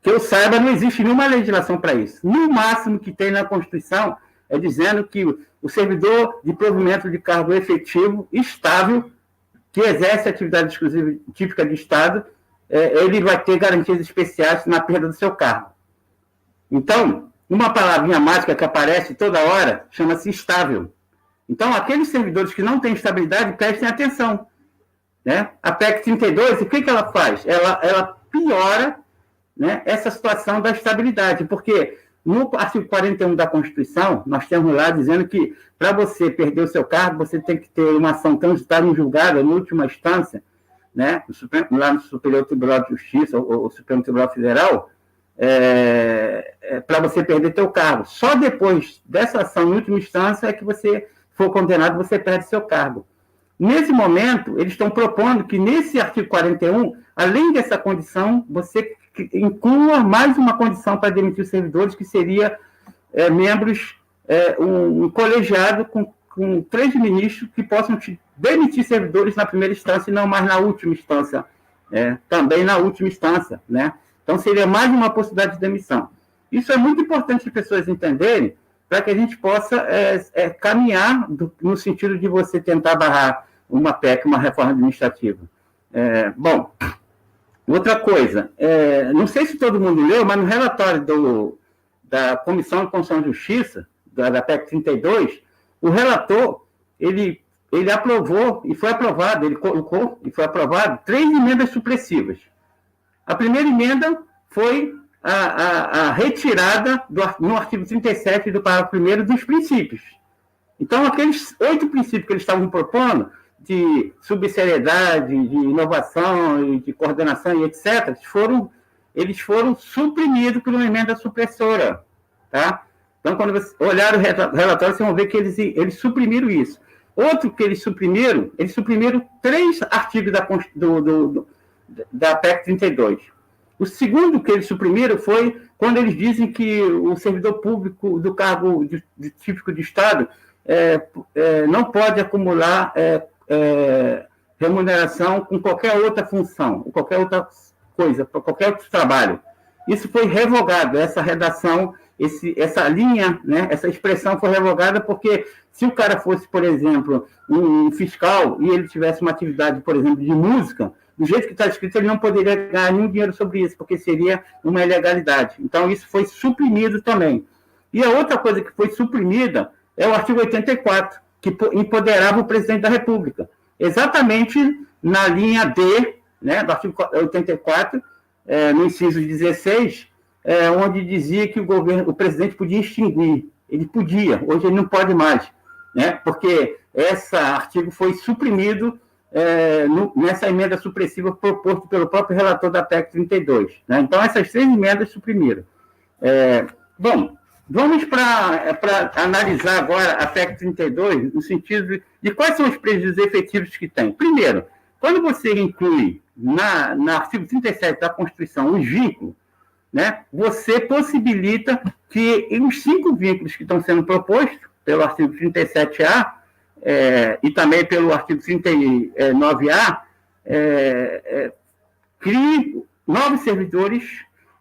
Que eu saiba, não existe nenhuma legislação para isso. No máximo que tem na Constituição é dizendo que o servidor de provimento de cargo efetivo, estável, que exerce atividade exclusiva típica de Estado, ele vai ter garantias especiais na perda do seu cargo. Então, uma palavrinha mágica que aparece toda hora chama-se estável. Então, aqueles servidores que não têm estabilidade, prestem atenção. Né? A PEC 32, o que ela faz? Ela piora, né, essa situação da estabilidade, porque no artigo 41 da Constituição, nós temos lá dizendo que para você perder o seu cargo, você tem que ter uma ação transitada em julgado, na última instância, né, lá no Superior Tribunal de Justiça, ou Supremo Tribunal Federal, para você perder seu cargo. Só depois dessa ação em última instância é que você for condenado, você perde seu cargo. Nesse momento, eles estão propondo que nesse artigo 41, além dessa condição, você inclua mais uma condição para demitir os servidores, que seria membros, um colegiado com 3 ministros que possam demitir servidores na primeira instância e não mais na última instância, também na última instância, né? Então, seria mais uma possibilidade de demissão. Isso é muito importante que as pessoas entenderem, para que a gente possa caminhar no sentido de você tentar barrar uma PEC, uma reforma administrativa. Bom, outra coisa, não sei se todo mundo leu, mas no relatório da Comissão de Constituição e Justiça, da PEC 32, o relator, ele aprovou, e foi aprovado, ele colocou, e foi aprovado, 3 emendas supressivas. A primeira emenda foi a retirada no artigo 37 do parágrafo 1º dos princípios. Então, aqueles 8 princípios que eles estavam propondo, de subsidiariedade, de inovação, de coordenação e etc., eles foram suprimidos por uma emenda supressora. Tá? Então, quando você olhar o relatório, vocês vão ver que eles suprimiram isso. Outro que eles suprimiram 3 artigos da PEC 32. O segundo que eles suprimiram foi quando eles dizem que o servidor público do cargo típico de Estado não pode acumular remuneração com qualquer outra função, com qualquer outra coisa, para qualquer outro trabalho. Isso foi revogado, essa redação, essa linha, né, essa expressão foi revogada porque se o cara fosse, por exemplo, um fiscal e ele tivesse uma atividade, por exemplo, de música, do jeito que está escrito, ele não poderia ganhar nenhum dinheiro sobre isso, porque seria uma ilegalidade. Então, isso foi suprimido também. E a outra coisa que foi suprimida é o artigo 84, que empoderava o presidente da República. Exatamente na linha D, né, do artigo 84, no inciso 16, onde dizia que o presidente podia extinguir. Ele podia, hoje ele não pode mais, né, porque esse artigo foi suprimido nessa emenda supressiva proposta pelo próprio relator da PEC 32. Né? Então, essas 3 emendas suprimiram. Bom, vamos para analisar agora a PEC 32 no sentido de quais são os prejuízos efetivos que tem. Primeiro, quando você inclui no artigo 37 da Constituição os vínculos, né, você possibilita que os 5 vínculos que estão sendo propostos pelo artigo 37A e também pelo artigo 39A, crie novos servidores,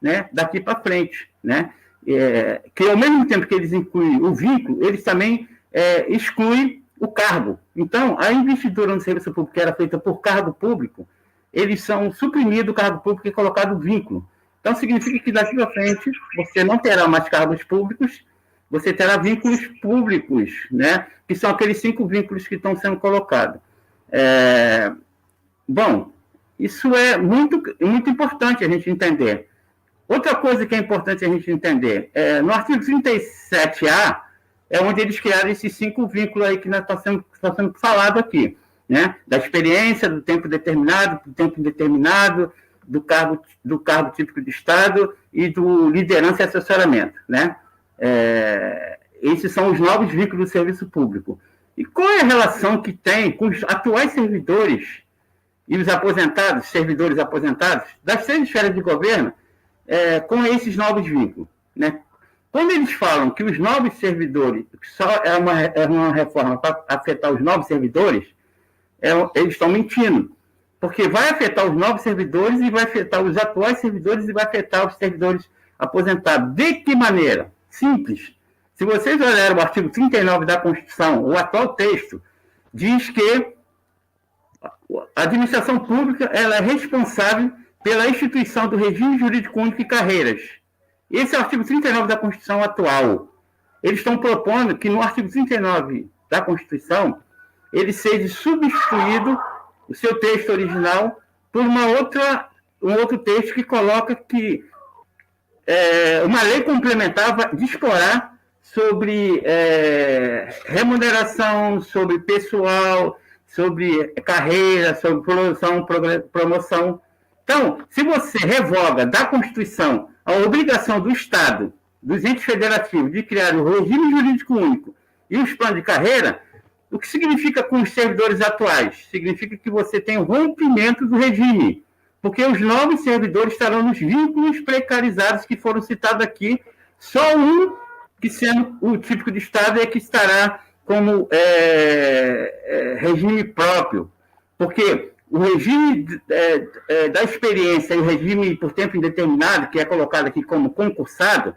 né, daqui para frente, né, que ao mesmo tempo que eles incluem o vínculo, eles também excluem o cargo. Então, a investidura no serviço público que era feita por cargo público, eles são suprimidos do cargo público e colocado o vínculo. Então, significa que daqui para frente você não terá mais cargos públicos, você terá vínculos públicos, né? Que são aqueles 5 vínculos que estão sendo colocados. Bom, isso é muito, muito importante a gente entender. Outra coisa que é importante a gente entender, no artigo 37A, é onde eles criaram esses 5 vínculos aí que está sendo falado aqui, né? Da experiência, do tempo determinado, do tempo indeterminado, do cargo típico de Estado e do liderança e assessoramento, né? Esses são os novos vínculos do serviço público. E qual é a relação que tem com os atuais servidores e os aposentados, servidores aposentados, das 3 esferas de governo, com esses novos vínculos, né? Quando eles falam que os novos servidores, só é uma reforma para afetar os novos servidores, eles estão mentindo. porque vai afetar os novos servidores e vai afetar os atuais servidores e vai afetar os servidores aposentados. De que maneira? Simples. Se vocês olharem o artigo 39 da Constituição, o atual texto diz que a administração pública ela é responsável pela instituição do regime jurídico único e carreiras. Esse é o artigo 39 da Constituição atual. Eles estão propondo que no artigo 39 da Constituição ele seja substituído, o seu texto original, por um outro texto que coloca que uma lei complementar vai disporá sobre remuneração, sobre pessoal, sobre carreira, sobre promoção. Então, se você revoga da Constituição a obrigação do Estado, dos entes federativos, de criar o regime jurídico único e os planos de carreira, o que significa com os servidores atuais? Significa que você tem o rompimento do regime, porque os novos servidores estarão nos vínculos precarizados que foram citados aqui, só um que, sendo o típico de Estado, é que estará como regime próprio, porque o regime da experiência e o regime por tempo indeterminado, que é colocado aqui como concursado,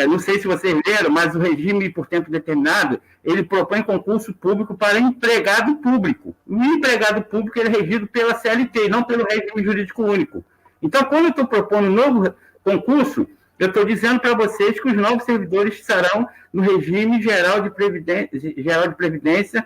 não sei se vocês leram, mas o regime por tempo determinado, ele propõe concurso público para empregado público. O empregado público ele é regido pela CLT, não pelo regime jurídico único. Então, quando eu estou propondo um novo concurso, eu estou dizendo para vocês que os novos servidores estarão no regime geral de previdência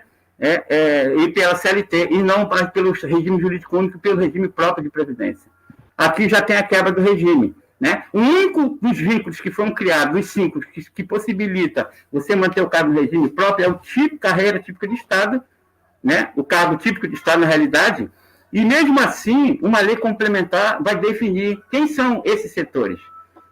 e pela CLT, e não pelo regime jurídico único, pelo regime próprio de previdência. Aqui já tem a quebra do regime. Né? O único dos vínculos que foram criados, os 5, que possibilita você manter o cargo no regime próprio, é o tipo carreira típica de Estado, né? O cargo típico de Estado na realidade, e mesmo assim, uma lei complementar vai definir quem são esses setores.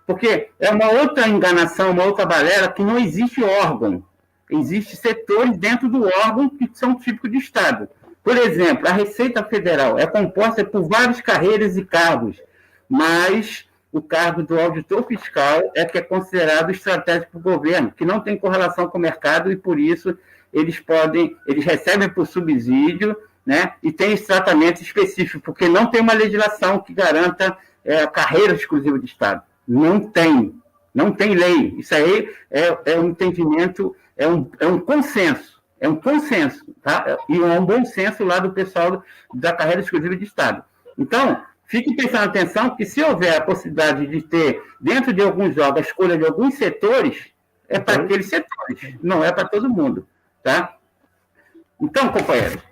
Porque é uma outra enganação, uma outra balela, que não existe órgão. Existem setores dentro do órgão que são típicos de Estado. Por exemplo, a Receita Federal é composta por várias carreiras e cargos, mas o cargo do auditor fiscal é que é considerado estratégico para o governo, que não tem correlação com o mercado e, por isso, eles recebem por subsídio, né, e tem esse tratamento específico, porque não tem uma legislação que garanta a carreira exclusiva de Estado. Não tem lei. Isso aí é um entendimento, é um consenso, tá? E é um bom senso lá do pessoal da carreira exclusiva de Estado. Então, fique prestando atenção que se houver a possibilidade de ter, dentro de alguns jogos, a escolha de alguns setores, é para aqueles setores, não é para todo mundo, tá? Então, companheiros,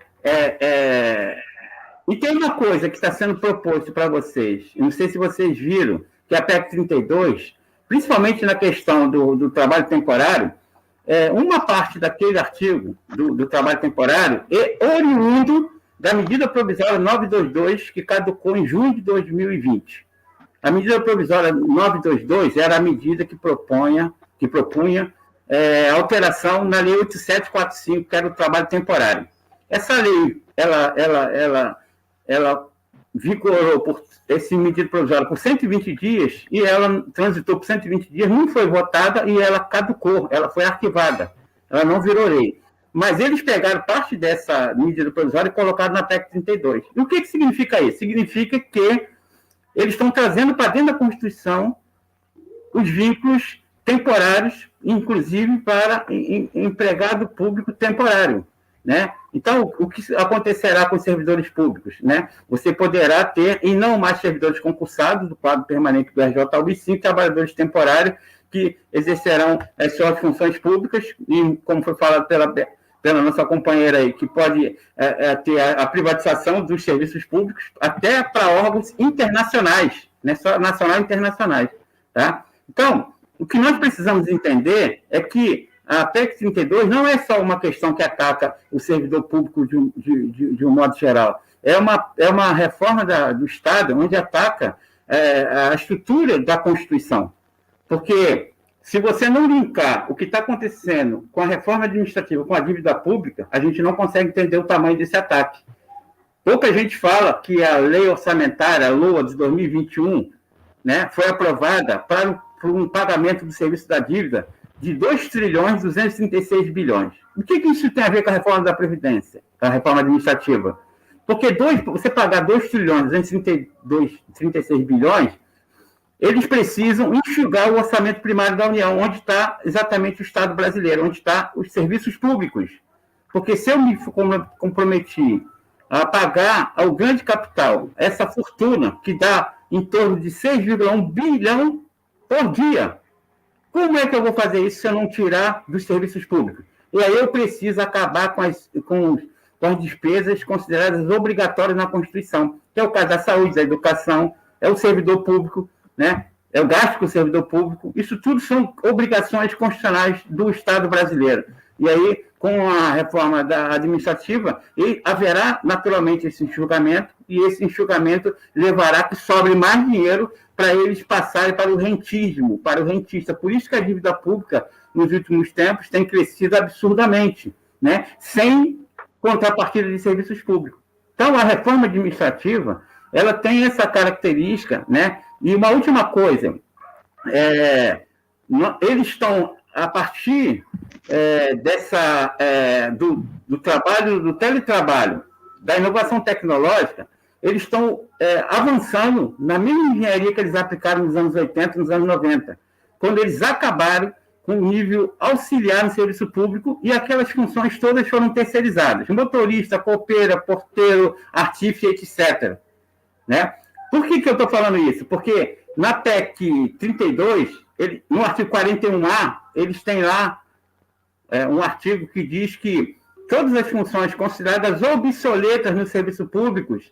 e tem uma coisa que está sendo proposto para vocês, não sei se vocês viram, que a PEC 32, principalmente na questão do trabalho temporário, uma parte daquele artigo do trabalho temporário é oriundo da medida provisória 922, que caducou em junho de 2020. A medida provisória 922 era a medida que propunha alteração na Lei 8745, que era o trabalho temporário. Essa lei, ela vigorou por esse medida provisória por 120 dias, e ela transitou por 120 dias, não foi votada e ela caducou, ela foi arquivada, ela não virou lei. Mas eles pegaram parte dessa medida provisória e colocaram na PEC 32. E o que significa isso? Significa que eles estão trazendo para dentro da Constituição os vínculos temporários, inclusive para empregado público temporário, né? Então, o que acontecerá com os servidores públicos, né? Você poderá ter, e não mais servidores concursados do quadro permanente do RJ, e sim trabalhadores temporários que exercerão as suas funções públicas, e, como foi falado pela nossa companheira aí, que pode ter a privatização dos serviços públicos até para órgãos internacionais, né? Só nacionais e internacionais, tá? Então, o que nós precisamos entender é que a PEC 32 não é só uma questão que ataca o servidor público de um modo geral. É uma reforma do Estado onde ataca a estrutura da Constituição. Porque se você não linkar o que está acontecendo com a reforma administrativa, com a dívida pública, a gente não consegue entender o tamanho desse ataque. Pouca gente fala que a lei orçamentária, a LOA de 2021, né, foi aprovada para um pagamento do serviço da dívida de 2 trilhões 236 bilhões. O que isso tem a ver com a reforma da Previdência, a reforma administrativa? Porque você pagar 2 trilhões, 236 bilhões, eles precisam enxugar o orçamento primário da União, onde está exatamente o Estado brasileiro, onde estão os serviços públicos. Porque se eu me comprometi a pagar ao grande capital essa fortuna, que dá em torno de 6,1 bilhão por dia, como é que eu vou fazer isso se eu não tirar dos serviços públicos? E aí eu preciso acabar com as despesas consideradas obrigatórias na Constituição, que é o caso da saúde, da educação, é o servidor público, né? É o gasto com o servidor público. Isso tudo são obrigações constitucionais do Estado brasileiro. E aí, com a reforma administrativa, haverá naturalmente esse enxugamento, e esse enxugamento levará que sobre mais dinheiro para eles passarem para o rentismo, para o rentista. Por isso que a dívida pública, nos últimos tempos, tem crescido absurdamente, né? Sem contrapartida de serviços públicos. Então, a reforma administrativa, ela tem essa característica, né? E uma última coisa, eles estão, a partir do trabalho, do teletrabalho, da inovação tecnológica, eles estão avançando na mesma engenharia que eles aplicaram nos anos 80, nos anos 90, quando eles acabaram com o nível auxiliar no serviço público e aquelas funções todas foram terceirizadas. Motorista, copeira, porteiro, artífice, etc. Né? Por que eu estou falando isso? Porque na PEC 32, no artigo 41A, eles têm lá um artigo que diz que todas as funções consideradas obsoletas nos serviços públicos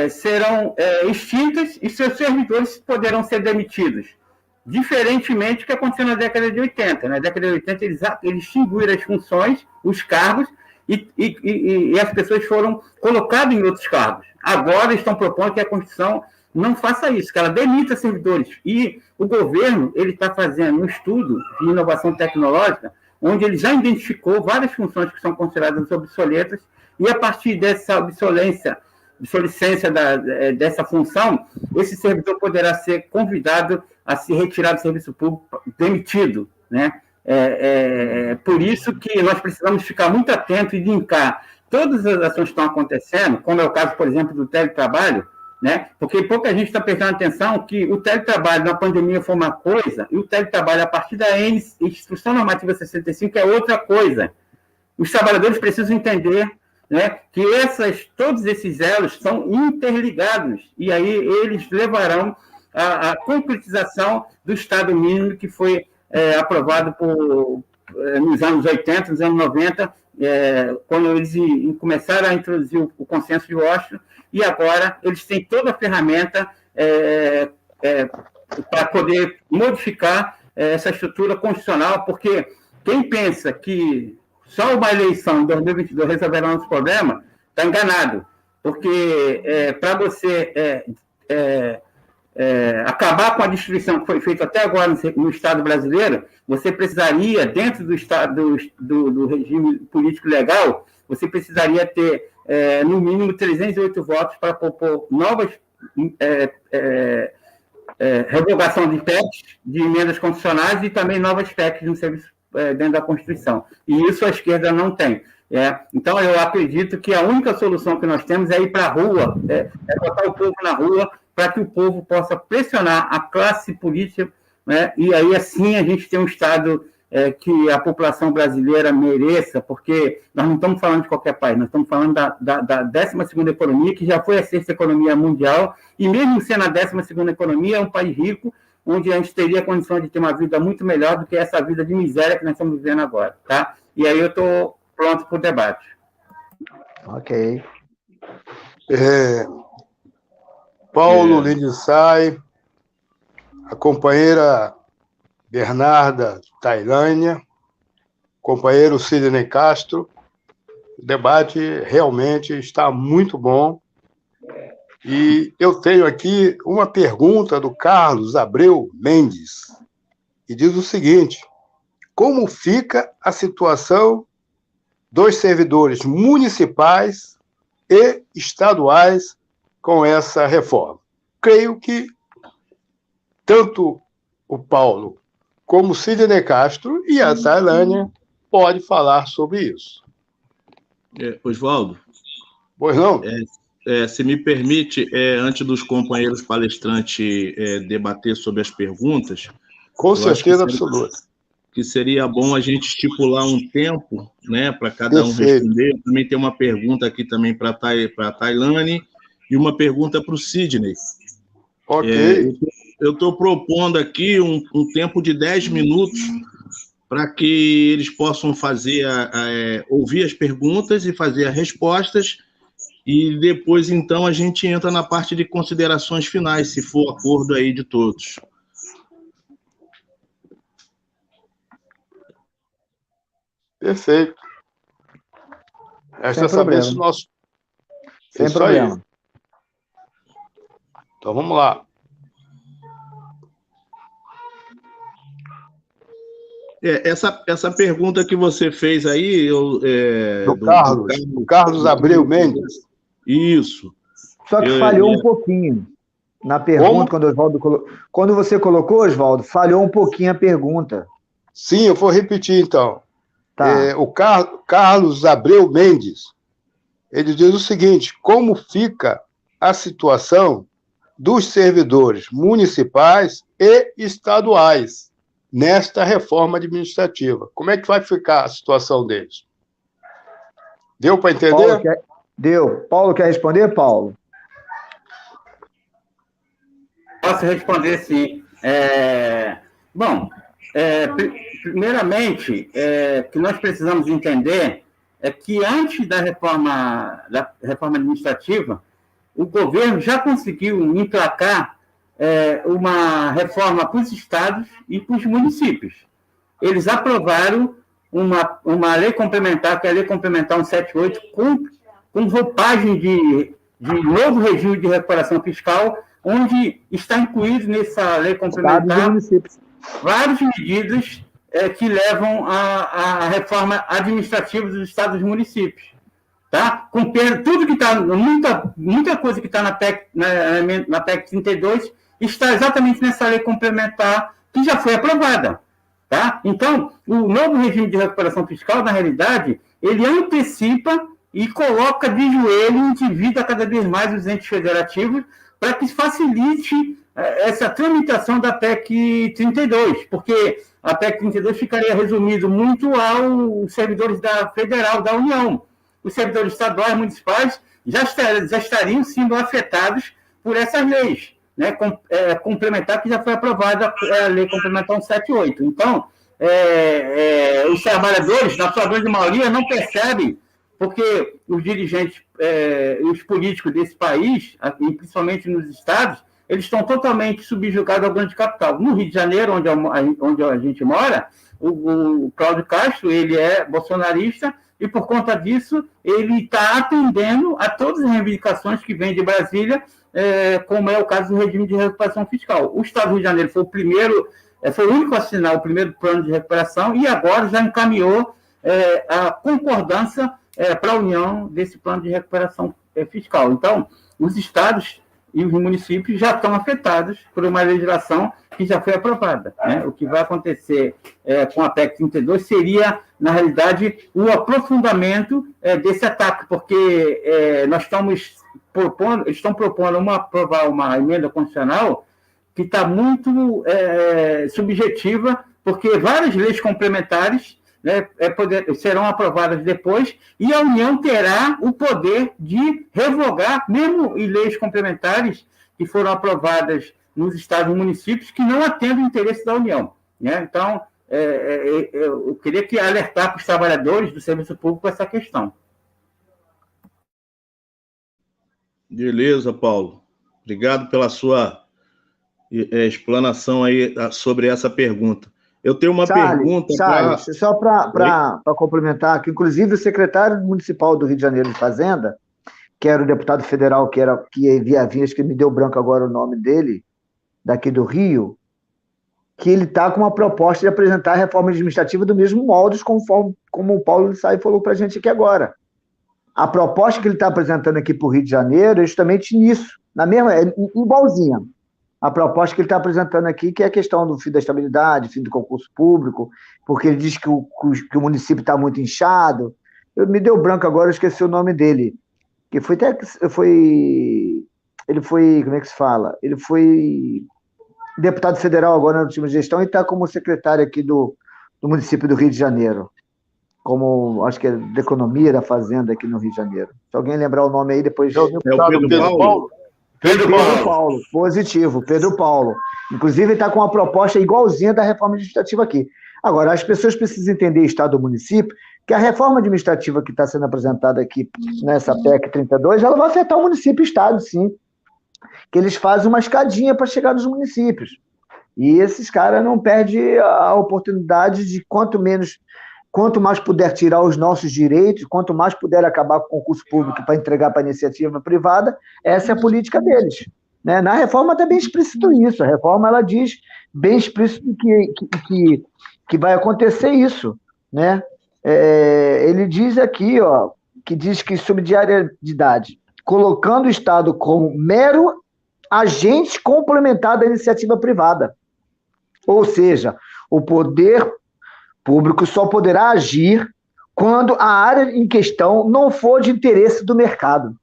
serão extintas e seus servidores poderão ser demitidos. Diferentemente do que aconteceu na década de 80. Na década de 80, eles extinguiram as funções, os cargos, e as pessoas foram colocadas em outros cargos. Agora estão propondo que a Constituição não faça isso, que ela demita servidores. E o governo está fazendo um estudo de inovação tecnológica, onde ele já identificou várias funções que são consideradas obsoletas, e a partir dessa obsolescência dessa função, esse servidor poderá ser convidado a se retirar do serviço público, demitido, né? Por isso que nós precisamos ficar muito atentos e linkar todas as ações que estão acontecendo, como é o caso, por exemplo, do teletrabalho, né? Porque pouca gente está prestando atenção que o teletrabalho na pandemia foi uma coisa e o teletrabalho a partir da Instrução Normativa 65 é outra coisa. Os trabalhadores precisam entender, né, que todos esses elos são interligados e aí eles levarão à concretização do Estado mínimo que foi aprovado nos anos 80, nos anos 90, quando eles começaram a introduzir o consenso de Washington, e agora eles têm toda a ferramenta para poder modificar essa estrutura constitucional, porque quem pensa que só uma eleição em 2022 resolverá nosso problema está enganado, porque para você acabar com a destruição que foi feita até agora no Estado brasileiro, você precisaria, dentro do Estado do regime político legal, você precisaria ter, no mínimo, 308 votos para propor novas revogação de PECs, de emendas constitucionais e também novas PECs no serviço dentro da Constituição. E isso a esquerda não tem. Então, eu acredito que a única solução que nós temos é ir para a rua, botar o povo na rua, para que o povo possa pressionar a classe política, né? E aí, assim, a gente tem um Estado que a população brasileira mereça, porque nós não estamos falando de qualquer país, nós estamos falando da 12ª economia, que já foi a 6ª economia mundial, e mesmo sendo a 12ª economia, é um país rico, onde a gente teria condição de ter uma vida muito melhor do que essa vida de miséria que nós estamos vivendo agora, tá? E aí eu estou pronto para o debate. Ok. Paulo Lindissai, a companheira Bernarda Tailânia, companheiro Sidney Castro. O debate realmente está muito bom. E eu tenho aqui uma pergunta do Carlos Abreu Mendes, que diz o seguinte: como fica a situação dos servidores municipais e estaduais com essa reforma? Creio que tanto o Paulo como o Sidney Castro e a Tailânia podem falar sobre isso. Oswaldo, Pois não? Se me permite, antes dos companheiros palestrantes debater sobre as perguntas, Com certeza absoluta. Que seria bom a gente estipular um tempo, né, para cada um Perfeito. responder. Eu também tem uma pergunta aqui também para a Tailane e uma pergunta para o Sidney. Ok. Eu estou propondo aqui um tempo de 10 minutos para que eles possam ouvir as perguntas e fazer as respostas, e depois, então, a gente entra na parte de considerações finais, se for acordo aí de todos. Perfeito. Esta é saber se o nosso... Sem problema. Aí. Então, vamos lá. Essa pergunta que você fez aí... do Carlos Abreu Mendes. Isso. Só que falhou um pouquinho na pergunta, quando você colocou, Oswaldo, falhou um pouquinho a pergunta. Sim, eu vou repetir, então. Tá. O Carlos Abreu Mendes, ele diz o seguinte: como fica a situação dos servidores municipais e estaduais nesta reforma administrativa? Como é que vai ficar a situação deles? Deu para entender? Deu. Paulo quer responder, Paulo? Posso responder, sim. Primeiramente, que nós precisamos entender é que antes da reforma administrativa, o governo já conseguiu emplacar uma reforma para os estados e para os municípios. Eles aprovaram uma lei complementar, que é a Lei Complementar 178, com roupagem de novo regime de recuperação fiscal, onde está incluído nessa lei complementar várias medidas que levam à reforma administrativa dos estados e municípios. Tá? Tudo que está, muita coisa que está na PEC 32 está exatamente nessa lei complementar que já foi aprovada. Tá? Então, o novo regime de recuperação fiscal, na realidade, ele antecipa e coloca de joelho e endivida cada vez mais os entes federativos para que facilite essa tramitação da PEC 32, porque a PEC 32 ficaria resumido muito aos servidores da Federal, da União. Os servidores estaduais e municipais já estariam sendo afetados por essas leis, né, complementar, que já foi aprovada a Lei Complementar 178. Então, os trabalhadores, na sua grande maioria, não percebem, porque os dirigentes, os políticos desse país, principalmente nos estados, eles estão totalmente subjugados ao grande capital. No Rio de Janeiro, onde a gente mora, o Cláudio Castro, ele é bolsonarista, e por conta disso, ele está atendendo a todas as reivindicações que vêm de Brasília, como é o caso do regime de recuperação fiscal. O Estado do Rio de Janeiro foi o único a assinar o primeiro plano de recuperação e agora já encaminhou a concordância para a União desse plano de recuperação fiscal. Então, os estados e os municípios já estão afetados por uma legislação que já foi aprovada, né? O que vai acontecer com a PEC 32 seria, na realidade, o aprofundamento desse ataque, porque eles estão propondo aprovar uma emenda constitucional que está muito subjetiva, porque várias leis complementares, né, serão aprovadas depois, e a União terá o poder de revogar, mesmo em leis complementares que foram aprovadas nos estados e municípios, que não atendem o interesse da União, né? Então, eu queria alertar para os trabalhadores do serviço público essa questão. Beleza, Paulo. Obrigado pela sua explanação aí sobre essa pergunta. Eu tenho uma pergunta... Só para complementar, que inclusive o secretário municipal do Rio de Janeiro de Fazenda, que era o deputado federal que havia acho que me deu branco agora o nome dele, daqui do Rio, que ele está com uma proposta de apresentar a reforma administrativa do mesmo molde, como o Paulo Lissai falou para a gente aqui agora. A proposta que ele está apresentando aqui para o Rio de Janeiro é justamente nisso, igualzinha. A proposta que ele está apresentando aqui, que é a questão do fim da estabilidade, fim do concurso público, porque ele diz que o município está muito inchado. Me deu branco agora, eu esqueci o nome dele. que ele foi, como é que se fala? Ele foi deputado federal agora na última gestão e está como secretário aqui do município do Rio de Janeiro, como, acho que é da economia, da fazenda aqui no Rio de Janeiro. Se alguém lembrar o nome aí, depois... É o Pedro Paulo? Pedro Paulo, positivo, Pedro Paulo. Inclusive, ele está com uma proposta igualzinha da reforma administrativa aqui. Agora, as pessoas precisam entender, Estado e município, que a reforma administrativa que está sendo apresentada aqui nessa PEC 32, ela vai afetar o município e o Estado, sim. Que eles fazem uma escadinha para chegar nos municípios. E esses caras não perdem a oportunidade de quanto mais puder tirar os nossos direitos, quanto mais puder acabar com o concurso público para entregar para a iniciativa privada, essa é a política deles. Né? Na reforma está bem explícito isso. A reforma ela diz bem explícito que vai acontecer isso. Né? Ele diz aqui, ó, que diz que subsidiariedade, colocando o Estado como mero agente complementar da iniciativa privada. Ou seja, o poder público só poderá agir quando a área em questão não for de interesse do mercado.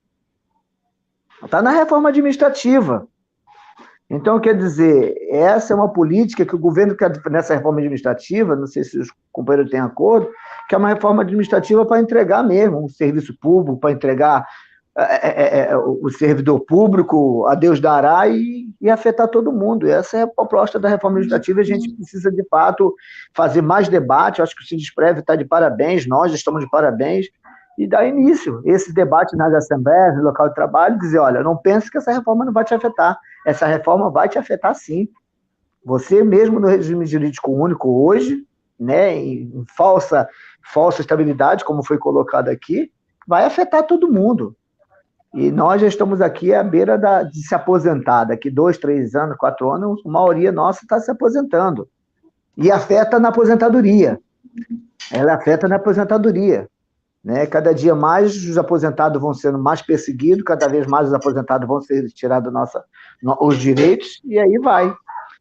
Está na reforma administrativa. Então, quer dizer, essa é uma política que o governo quer nessa reforma administrativa, não sei se os companheiros têm acordo, que é uma reforma administrativa para entregar mesmo um serviço público, para entregar o servidor público, a Deus dará, e afetar todo mundo. Essa é a proposta da reforma administrativa. A gente precisa, de fato, fazer mais debate. Eu acho que o Sindesprev está de parabéns, nós estamos de parabéns, e dar início esse debate nas assembleias, no local de trabalho, dizer, olha, não pense que essa reforma não vai te afetar. Essa reforma vai te afetar, sim. Você mesmo no regime jurídico único hoje, né, em falsa estabilidade, como foi colocado aqui, vai afetar todo mundo. E nós já estamos aqui à beira de se aposentar. Daqui 2, 3 anos, 4 anos, a maioria nossa está se aposentando. E afeta na aposentadoria. Ela afeta na aposentadoria. Né? Cada dia mais os aposentados vão sendo mais perseguidos, cada vez mais os aposentados vão ser tirados os direitos, e aí vai.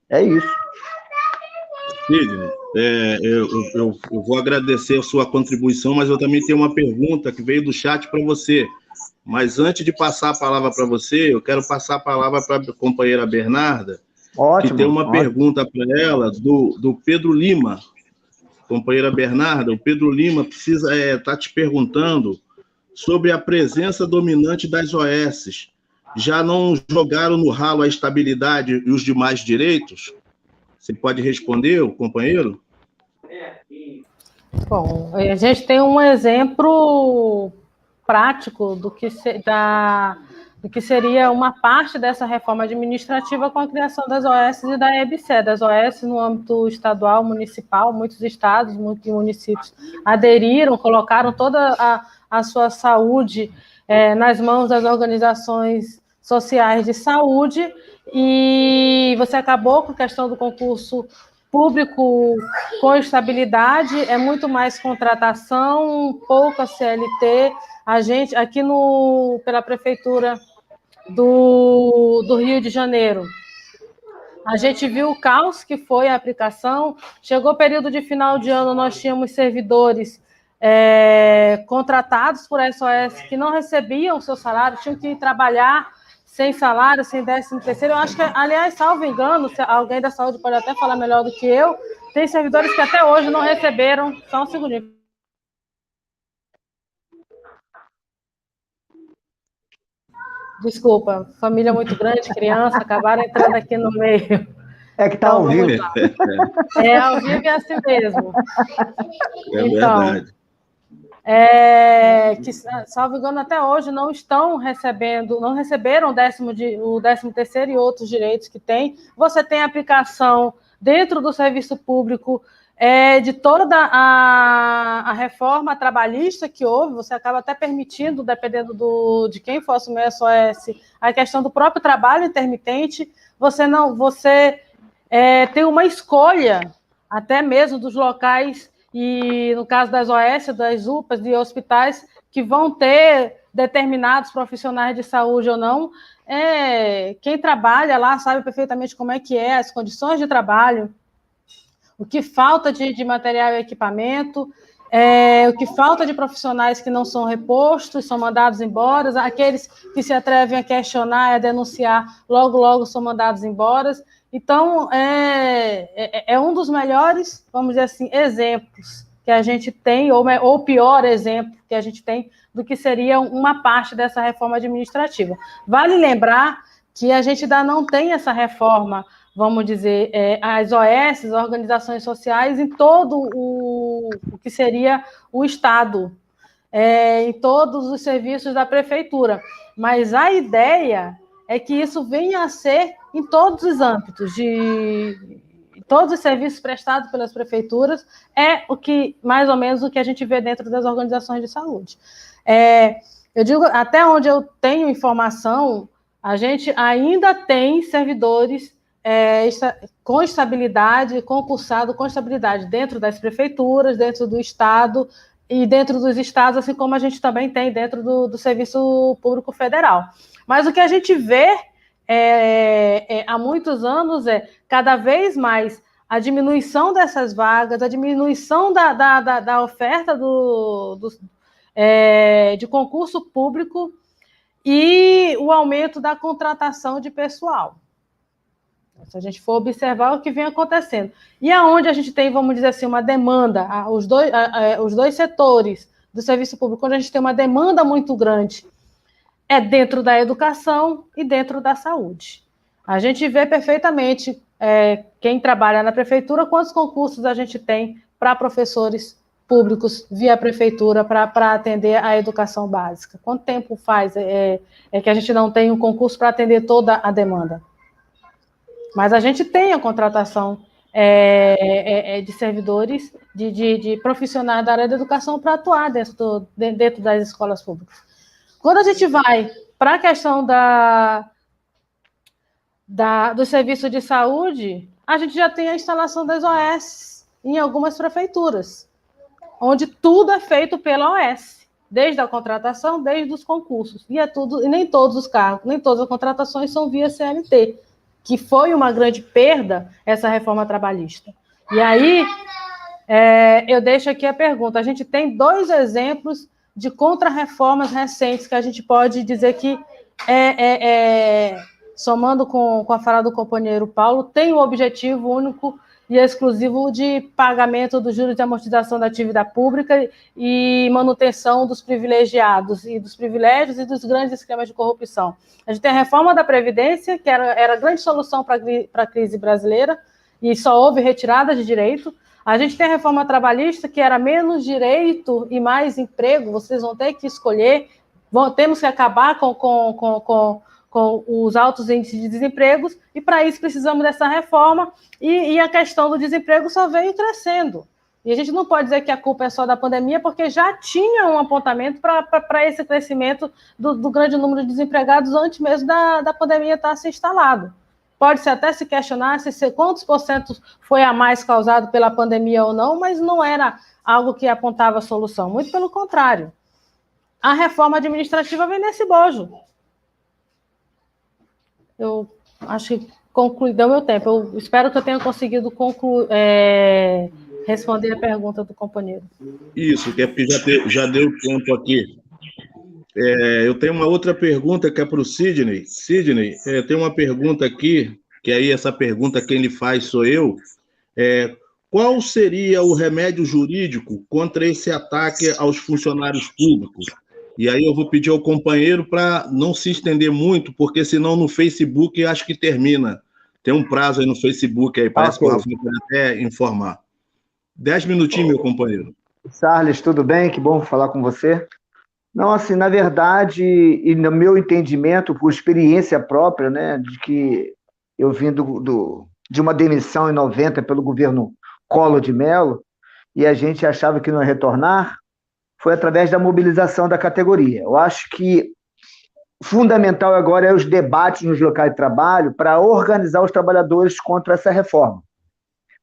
É isso. Sidney, eu vou agradecer a sua contribuição, mas eu também tenho uma pergunta que veio do chat para você. Mas antes de passar a palavra para você, eu quero passar a palavra para a companheira Bernarda, que tem uma pergunta para ela do Pedro Lima. Companheira Bernarda, o Pedro Lima está te perguntando sobre a presença dominante das OS. Já não jogaram no ralo a estabilidade e os demais direitos? Você pode responder, o companheiro? Bom, a gente tem um exemplo prático do que seria uma parte dessa reforma administrativa com a criação das OS e da EBSER, das OS no âmbito estadual, municipal. Muitos estados, muitos municípios aderiram, colocaram toda a sua saúde nas mãos das organizações sociais de saúde, e você acabou com a questão do concurso público com estabilidade, é muito mais contratação, pouca CLT. A gente, aqui pela Prefeitura do Rio de Janeiro, a gente viu o caos que foi a aplicação. Chegou o período de final de ano, nós tínhamos servidores contratados por SOS que não recebiam o seu salário, tinham que trabalhar sem salário, sem 13º. Eu acho que, aliás, salvo engano, alguém da saúde pode até falar melhor do que eu, tem servidores que até hoje não receberam. Só um segundinho. Desculpa, família muito grande, criança, acabaram entrando aqui no meio. É que está ao vivo. Ao vivo é assim mesmo. Verdade. Que, salvo engano, até hoje não receberam o 13º e outros direitos que tem. Você tem aplicação dentro do serviço público de toda a reforma trabalhista que houve. Você acaba até permitindo, dependendo de quem for assumir a SOS, a questão do próprio trabalho intermitente. Você tem uma escolha, até mesmo dos locais, e no caso das OS, das UPAs, de hospitais, que vão ter determinados profissionais de saúde ou não. Quem trabalha lá sabe perfeitamente como é que as condições de trabalho, o que falta de material e equipamento. o que falta de profissionais que não são repostos, são mandados embora, aqueles que se atrevem a questionar, a denunciar, logo, logo são mandados embora. Então, é um dos melhores, vamos dizer assim, exemplos que a gente tem, ou o pior exemplo que a gente tem do que seria uma parte dessa reforma administrativa. Vale lembrar que a gente ainda não tem essa reforma, vamos dizer, as OS, organizações sociais, em todo o que seria o Estado, em todos os serviços da prefeitura. Mas a ideia é que isso venha a ser em todos os âmbitos, todos os serviços prestados pelas prefeituras, mais ou menos, o que a gente vê dentro das organizações de saúde. Eu digo, até onde eu tenho informação, a gente ainda tem servidores com estabilidade, concursado com estabilidade dentro das prefeituras, dentro do Estado e dentro dos estados, assim como a gente também tem dentro do Serviço Público Federal. Mas o que a gente vê há muitos anos cada vez mais a diminuição dessas vagas, a diminuição da oferta de concurso público e o aumento da contratação de pessoal. Se a gente for observar o que vem acontecendo. E aonde a gente tem, vamos dizer assim, uma demanda, os dois setores do serviço público, onde a gente tem uma demanda muito grande, é dentro da educação e dentro da saúde. A gente vê perfeitamente, quem trabalha na prefeitura, quantos concursos a gente tem para professores públicos via prefeitura para atender a educação básica. Quanto tempo faz que a gente não tem um concurso para atender toda a demanda? Mas a gente tem a contratação de servidores, de profissionais da área da educação para atuar dentro das escolas públicas. Quando a gente vai para a questão do serviço de saúde, a gente já tem a instalação das OS em algumas prefeituras, onde tudo é feito pela OS, desde a contratação, desde os concursos, e nem todos os cargos, nem todas as contratações são via CLT, que foi uma grande perda, essa reforma trabalhista. E aí, eu deixo aqui a pergunta. A gente tem 2 exemplos de contra-reformas recentes que a gente pode dizer que, somando com a fala do companheiro Paulo, tem o objetivo único e exclusivo de pagamento dos juros de amortização da dívida pública e manutenção dos privilegiados e dos privilégios e dos grandes esquemas de corrupção. A gente tem a reforma da Previdência, que era a grande solução para a crise brasileira, e só houve retirada de direito. A gente tem a reforma trabalhista, que era menos direito e mais emprego, vocês vão ter que escolher, temos que acabar com os altos índices de desemprego, e para isso precisamos dessa reforma, e a questão do desemprego só veio crescendo. E a gente não pode dizer que a culpa é só da pandemia, porque já tinha um apontamento para esse crescimento do grande número de desempregados antes mesmo da pandemia estar se instalado. Pode-se até se questionar quantos % foi a mais causado pela pandemia ou não, mas não era algo que apontava a solução, muito pelo contrário. A reforma administrativa vem nesse bojo. Eu acho que deu meu tempo. Eu espero que eu tenha conseguido responder a pergunta do companheiro. Isso, que é porque já deu tempo aqui. Eu tenho uma outra pergunta que é para o Sidney. Sidney, tem uma pergunta aqui, que aí essa pergunta quem lhe faz sou eu. Qual seria o remédio jurídico contra esse ataque aos funcionários públicos? E aí eu vou pedir ao companheiro para não se estender muito, porque senão no Facebook acho que termina. Tem um prazo aí no Facebook, aí parece que o Rafa vai até informar. 10 minutinhos, meu companheiro. Charles, tudo bem? Que bom falar com você. Não, assim, na verdade, e no meu entendimento, por experiência própria, né, de que eu vim de uma demissão em 90 pelo governo Collor de Mello, e a gente achava que não ia retornar, foi através da mobilização da categoria. Eu acho que fundamental agora é os debates nos locais de trabalho para organizar os trabalhadores contra essa reforma.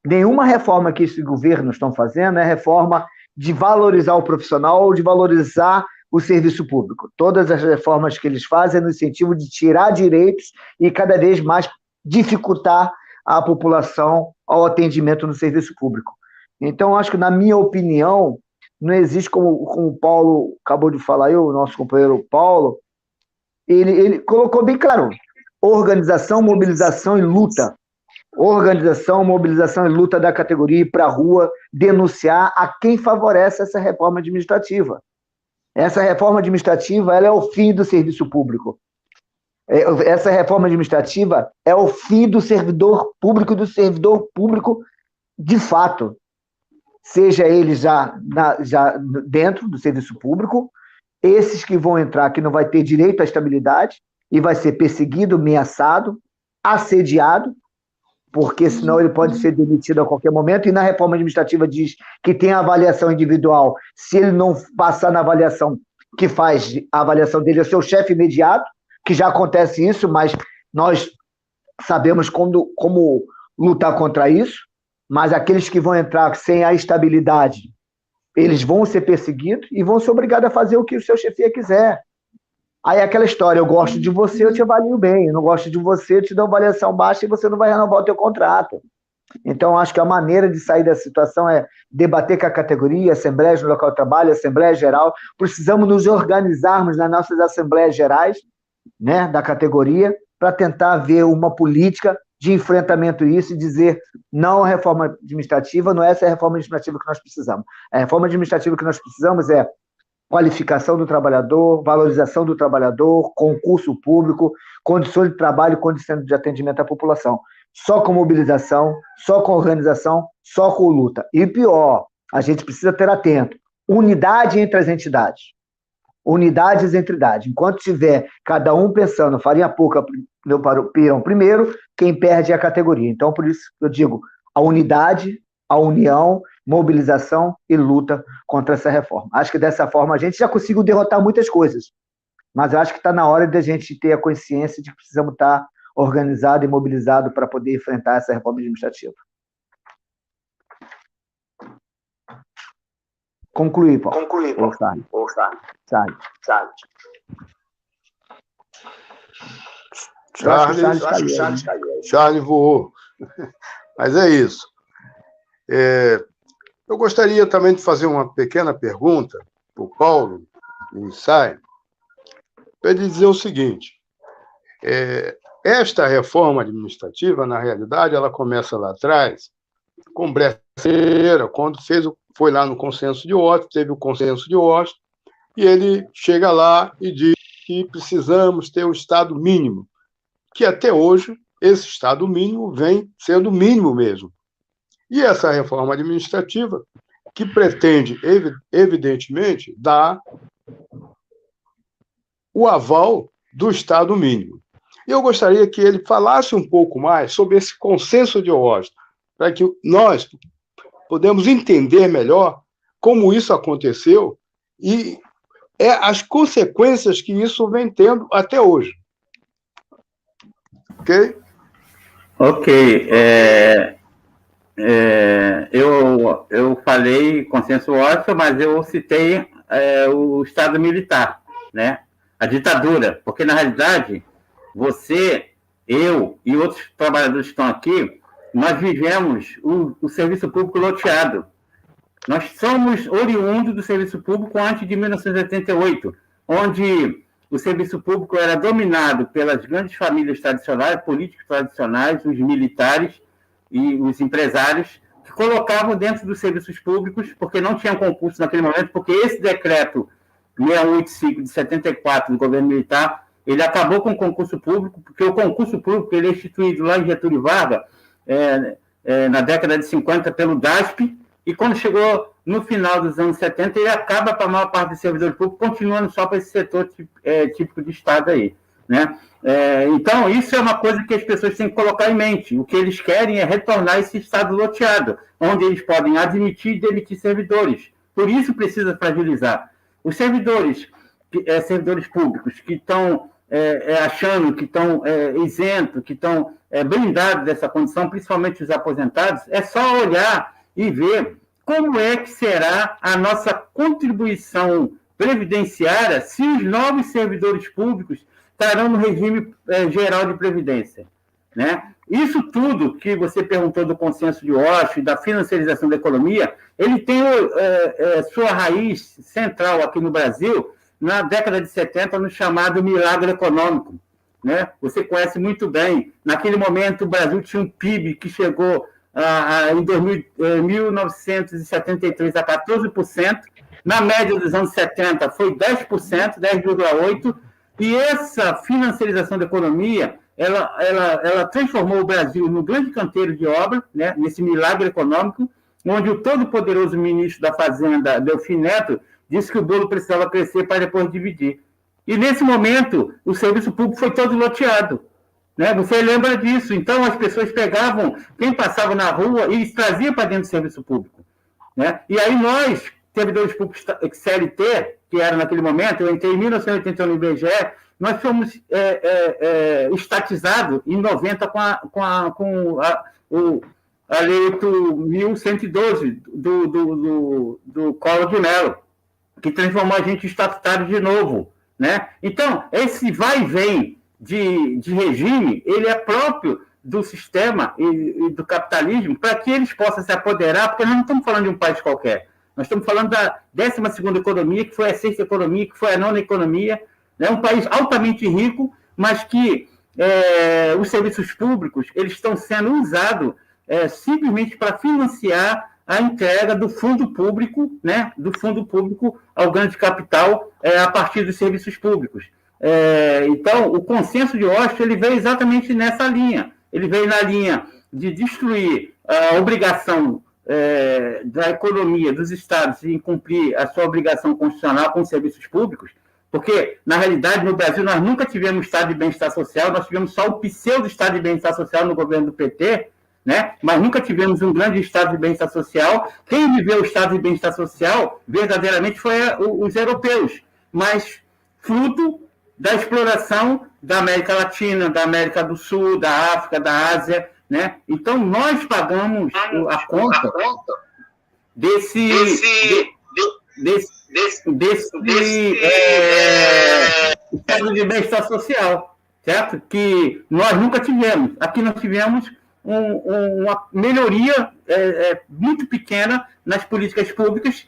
Nenhuma reforma que esses governos estão fazendo é reforma de valorizar o profissional ou de valorizar o serviço público. Todas as reformas que eles fazem é no incentivo de tirar direitos e cada vez mais dificultar a população ao atendimento no serviço público. Então, acho que, na minha opinião, não existe, como o Paulo acabou de falar, o nosso companheiro Paulo, ele colocou bem claro, organização, mobilização e luta. Organização, mobilização e luta da categoria, ir para a rua, denunciar a quem favorece essa reforma administrativa. Essa reforma administrativa, ela é o fim do serviço público. Essa reforma administrativa é o fim do servidor público de fato. Seja ele já dentro do serviço público, esses que vão entrar, que não vai ter direito à estabilidade, e vai ser perseguido, ameaçado, assediado, porque senão ele pode ser demitido a qualquer momento, e na reforma administrativa diz que tem a avaliação individual. Se ele não passar na avaliação, que faz a avaliação dele é o seu chefe imediato, que já acontece isso, mas nós sabemos como lutar contra isso, mas aqueles que vão entrar sem a estabilidade, eles vão ser perseguidos e vão ser obrigados a fazer o que o seu chefia quiser. Aí é aquela história, eu gosto de você, eu te avalio bem, eu não gosto de você, eu te dou avaliação baixa e você não vai renovar o teu contrato. Então, acho que a maneira de sair dessa situação é debater com a categoria, assembleias no local de trabalho, assembleia geral. Precisamos nos organizarmos nas nossas assembleias gerais, né, da categoria, para tentar ver uma política de enfrentamento a isso e dizer não à reforma administrativa, não é essa a reforma administrativa que nós precisamos. A reforma administrativa que nós precisamos é qualificação do trabalhador, valorização do trabalhador, concurso público, condições de trabalho e condições de atendimento à população. Só com mobilização, só com organização, só com luta. E pior, a gente precisa ter atento, unidade entre as entidades. Unidades entre idades. Enquanto tiver cada um pensando, farinha pouca, meu pirão primeiro, quem perde é a categoria. Então, por isso eu digo, a unidade, a união, mobilização e luta contra essa reforma. Acho que dessa forma a gente já conseguiu derrotar muitas coisas, mas eu acho que está na hora de a gente ter a consciência de que precisamos estar organizado e mobilizado para poder enfrentar essa reforma administrativa. Concluir, Paulo. Concluir, Paulo. Charles voou. Mas é isso. Eu gostaria também de fazer uma pequena pergunta para o Paulo, no ensaio, para ele dizer o seguinte. Esta reforma administrativa, na realidade, ela começa lá atrás, com Bresser, quando foi lá no consenso de Washington, teve o consenso de Washington, e ele chega lá e diz que precisamos ter o Estado mínimo, que até hoje esse Estado mínimo vem sendo o mínimo mesmo. E essa reforma administrativa, que pretende, evidentemente, dar o aval do Estado mínimo. E eu gostaria que ele falasse um pouco mais sobre esse consenso de Washington, para que nós podemos entender melhor como isso aconteceu e as consequências que isso vem tendo até hoje. Ok? Ok. Eu falei consenso Washington, mas eu citei o Estado militar, né? A ditadura, porque, na realidade, você, eu e outros trabalhadores que estão aqui, nós vivemos o serviço público loteado. Nós somos oriundos do serviço público antes de 1988, onde o serviço público era dominado pelas grandes famílias tradicionais, políticos tradicionais, os militares e os empresários, que colocavam dentro dos serviços públicos, porque não tinham concurso naquele momento, porque esse decreto 685 de 74 do governo militar, ele acabou com o concurso público, porque o concurso público ele é instituído lá em Getúlio Vargas, na década de 50, pelo DASP, e quando chegou no final dos anos 70, ele acaba para a maior parte dos servidores públicos, continuando só para esse setor típico de Estado aí, né? Então, isso é uma coisa que as pessoas têm que colocar em mente. O que eles querem é retornar esse Estado loteado, onde eles podem admitir e demitir servidores. Por isso precisa fragilizar. Os servidores públicos que estão achando que estão isentos, que estão blindados dessa condição, principalmente os aposentados, é só olhar e ver como é que será a nossa contribuição previdenciária se os novos servidores públicos estarão no regime geral de previdência, né? isso tudo que você perguntou do consenso de Osho e da financiarização da economia, ele tem sua raiz central aqui no Brasil, na década de 70, no chamado milagre econômico, né? Você conhece muito bem. Naquele momento, o Brasil tinha um PIB que chegou em 1973 a 14%, na média dos anos 70 foi 10%, 10,8%, e essa financiarização da economia, ela transformou o Brasil no grande canteiro de obra, né, nesse milagre econômico, onde o todo-poderoso ministro da Fazenda, Delfim Neto, disse que o bolo precisava crescer para depois dividir. E, nesse momento, o serviço público foi todo loteado. Né? Você lembra disso? Então, as pessoas pegavam quem passava na rua e traziam para dentro do serviço público. Né? E aí nós, servidores públicos CLT, que era naquele momento, eu entrei em 1981 no IBGE, nós fomos estatizados em 90 com a Lei 8.112 do Collor de Mello, que transformou a gente em estatutário de novo. Né? Então, esse vai e vem de regime, ele é próprio do sistema e do capitalismo para que eles possam se apoderar, porque nós não estamos falando de um país qualquer, nós estamos falando da 12ª economia, que foi a 6ª economia, que foi a 9ª economia, né? Um país altamente rico, mas que os serviços públicos eles estão sendo usados simplesmente para financiar a entrega do fundo público, né? Do fundo público ao grande capital a partir dos serviços públicos. Então, o consenso de Osho ele veio exatamente nessa linha. Ele veio na linha de destruir a obrigação da economia dos estados em cumprir a sua obrigação constitucional com os serviços públicos, porque, na realidade, no Brasil, nós nunca tivemos estado de bem-estar social, nós tivemos só o pseudo-estado de bem-estar social no governo do PT, né? Mas nunca tivemos um grande estado de bem-estar social. Quem viveu o estado de bem-estar social, verdadeiramente, foi os europeus, mas fruto da exploração da América Latina, da América do Sul, da África, da Ásia, né? Então, nós pagamos a conta desse estado de bem-estar social, certo? Que nós nunca tivemos. Aqui nós tivemos uma melhoria muito pequena nas políticas públicas,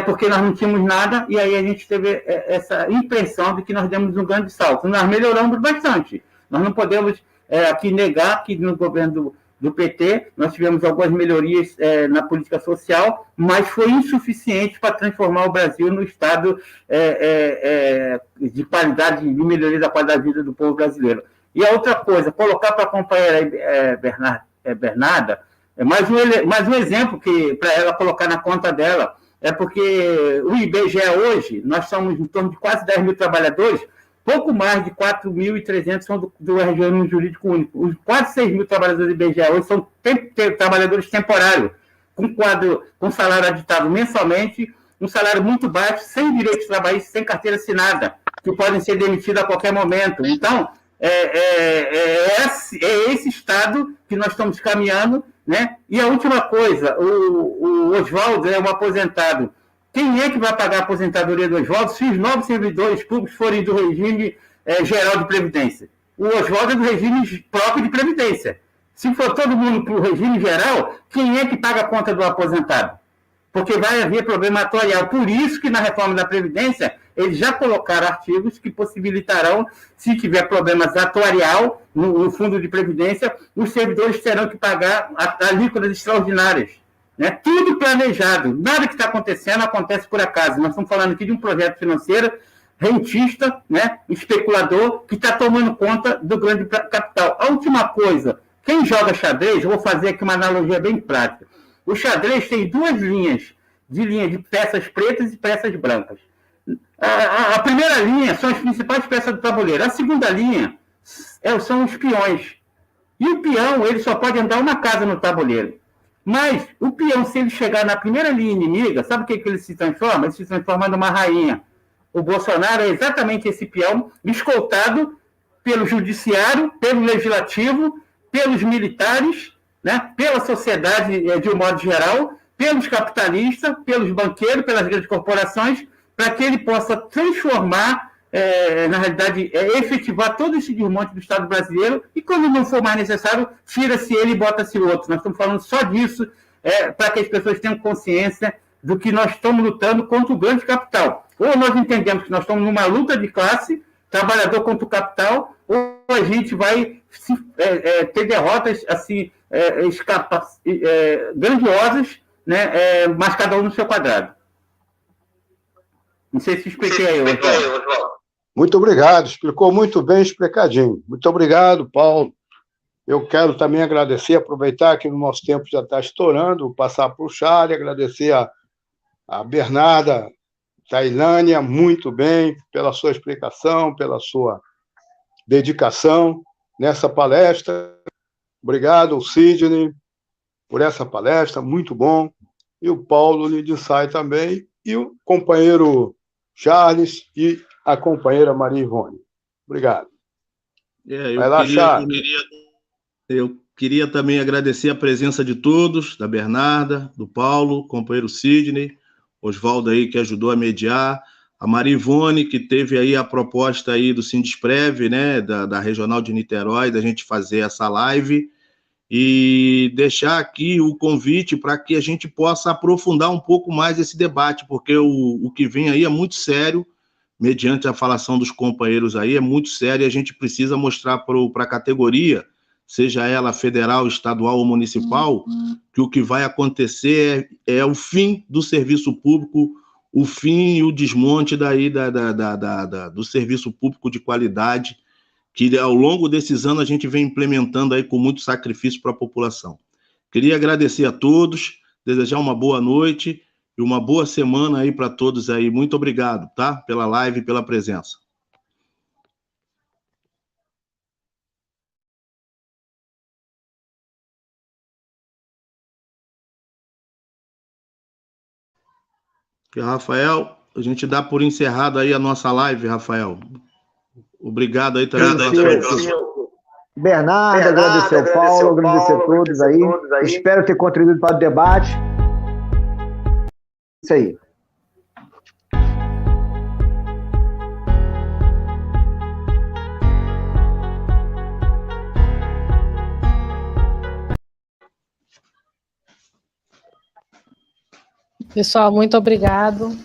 porque nós não tínhamos nada, e aí a gente teve essa impressão de que nós demos um grande salto. Nós melhoramos bastante. Nós não podemos aqui negar que no governo do PT nós tivemos algumas melhorias na política social, mas foi insuficiente para transformar o Brasil no estado de qualidade, de melhoria da qualidade de vida do povo brasileiro. E a outra coisa, colocar para a companheira Bernarda, mais um exemplo para ela colocar na conta dela, porque o IBGE hoje, nós somos em torno de quase 10 mil trabalhadores, pouco mais de 4.300 são do regime jurídico único. Os quase 6 mil trabalhadores do IBGE hoje são trabalhadores temporários, com salário aditado mensalmente, um salário muito baixo, sem direitos trabalhistas, sem carteira assinada, que podem ser demitidos a qualquer momento. Então, esse estado que nós estamos caminhando, né? E a última coisa, o Oswaldo é um aposentado. Quem é que vai pagar a aposentadoria do Oswaldo se os novos servidores públicos forem do regime geral de previdência? O Oswaldo é do regime próprio de previdência. Se for todo mundo para o regime geral, quem é que paga a conta do aposentado? Porque vai haver problema atuarial. Por isso que na reforma da Previdência, eles já colocaram artigos que possibilitarão, se tiver problemas atuarial no fundo de Previdência, os servidores terão que pagar alíquotas extraordinárias. Né? Tudo planejado. Nada que está acontecendo acontece por acaso. Nós estamos falando aqui de um projeto financeiro rentista, né? Especulador, que está tomando conta do grande capital. A última coisa, quem joga xadrez, eu vou fazer aqui uma analogia bem prática. O xadrez tem duas linhas de peças pretas e peças brancas. A primeira linha são as principais peças do tabuleiro. A segunda linha são os peões. E o peão, ele só pode andar uma casa no tabuleiro. Mas o peão, se ele chegar na primeira linha inimiga, sabe o que ele se transforma? Ele se transforma numa rainha. O Bolsonaro é exatamente esse peão, escoltado pelo judiciário, pelo legislativo, pelos militares, né? Pela sociedade de um modo geral, pelos capitalistas, pelos banqueiros, pelas grandes corporações, para que ele possa transformar na realidade, efetivar todo esse desmonte do Estado brasileiro e, quando não for mais necessário, tira-se ele e bota-se outro. Nós estamos falando só disso, para que as pessoas tenham consciência do que nós estamos lutando contra o grande capital. Ou nós entendemos que nós estamos numa luta de classe, trabalhador contra o capital, ou a gente vai ter derrotas assim, grandiosas, né, mas cada um no seu quadrado. Não sei se expliquei aí, Oswaldo. Muito obrigado, explicou muito bem, explicadinho. Muito obrigado, Paulo. Eu quero também agradecer, aproveitar que o nosso tempo já está estourando, passar para o Charlie, agradecer a Bernarda, Tailânia, muito bem, pela sua explicação, pela sua dedicação nessa palestra. Obrigado, Sidney, por essa palestra, muito bom. E o Paulo Lindsay também, e o companheiro Charles e a companheira Maria Ivone. Obrigado. Vai lá, Charles. Eu queria também agradecer a presença de todos, da Bernarda, do Paulo, companheiro Sidney, Oswaldo aí, que ajudou a mediar, a Maria Ivone, que teve aí a proposta aí do Sindesprev, né, da Regional de Niterói, da gente fazer essa live, e deixar aqui o convite para que a gente possa aprofundar um pouco mais esse debate, porque o que vem aí é muito sério, mediante a falação dos companheiros aí, é muito sério, e a gente precisa mostrar para a categoria, seja ela federal, estadual ou municipal, que o que vai acontecer é o fim do serviço público, o fim e o desmonte do serviço público de qualidade, que ao longo desses anos a gente vem implementando aí com muito sacrifício para a população. Queria agradecer a todos, desejar uma boa noite e uma boa semana aí para todos aí. Muito obrigado, tá? Pela live e pela presença. E, Rafael, a gente dá por encerrado aí a nossa live, Rafael. Obrigado aí também. Bernardo, agradecer ao Paulo, agradecer a todos aí. Espero ter contribuído para o debate. Isso aí. Pessoal, muito obrigado.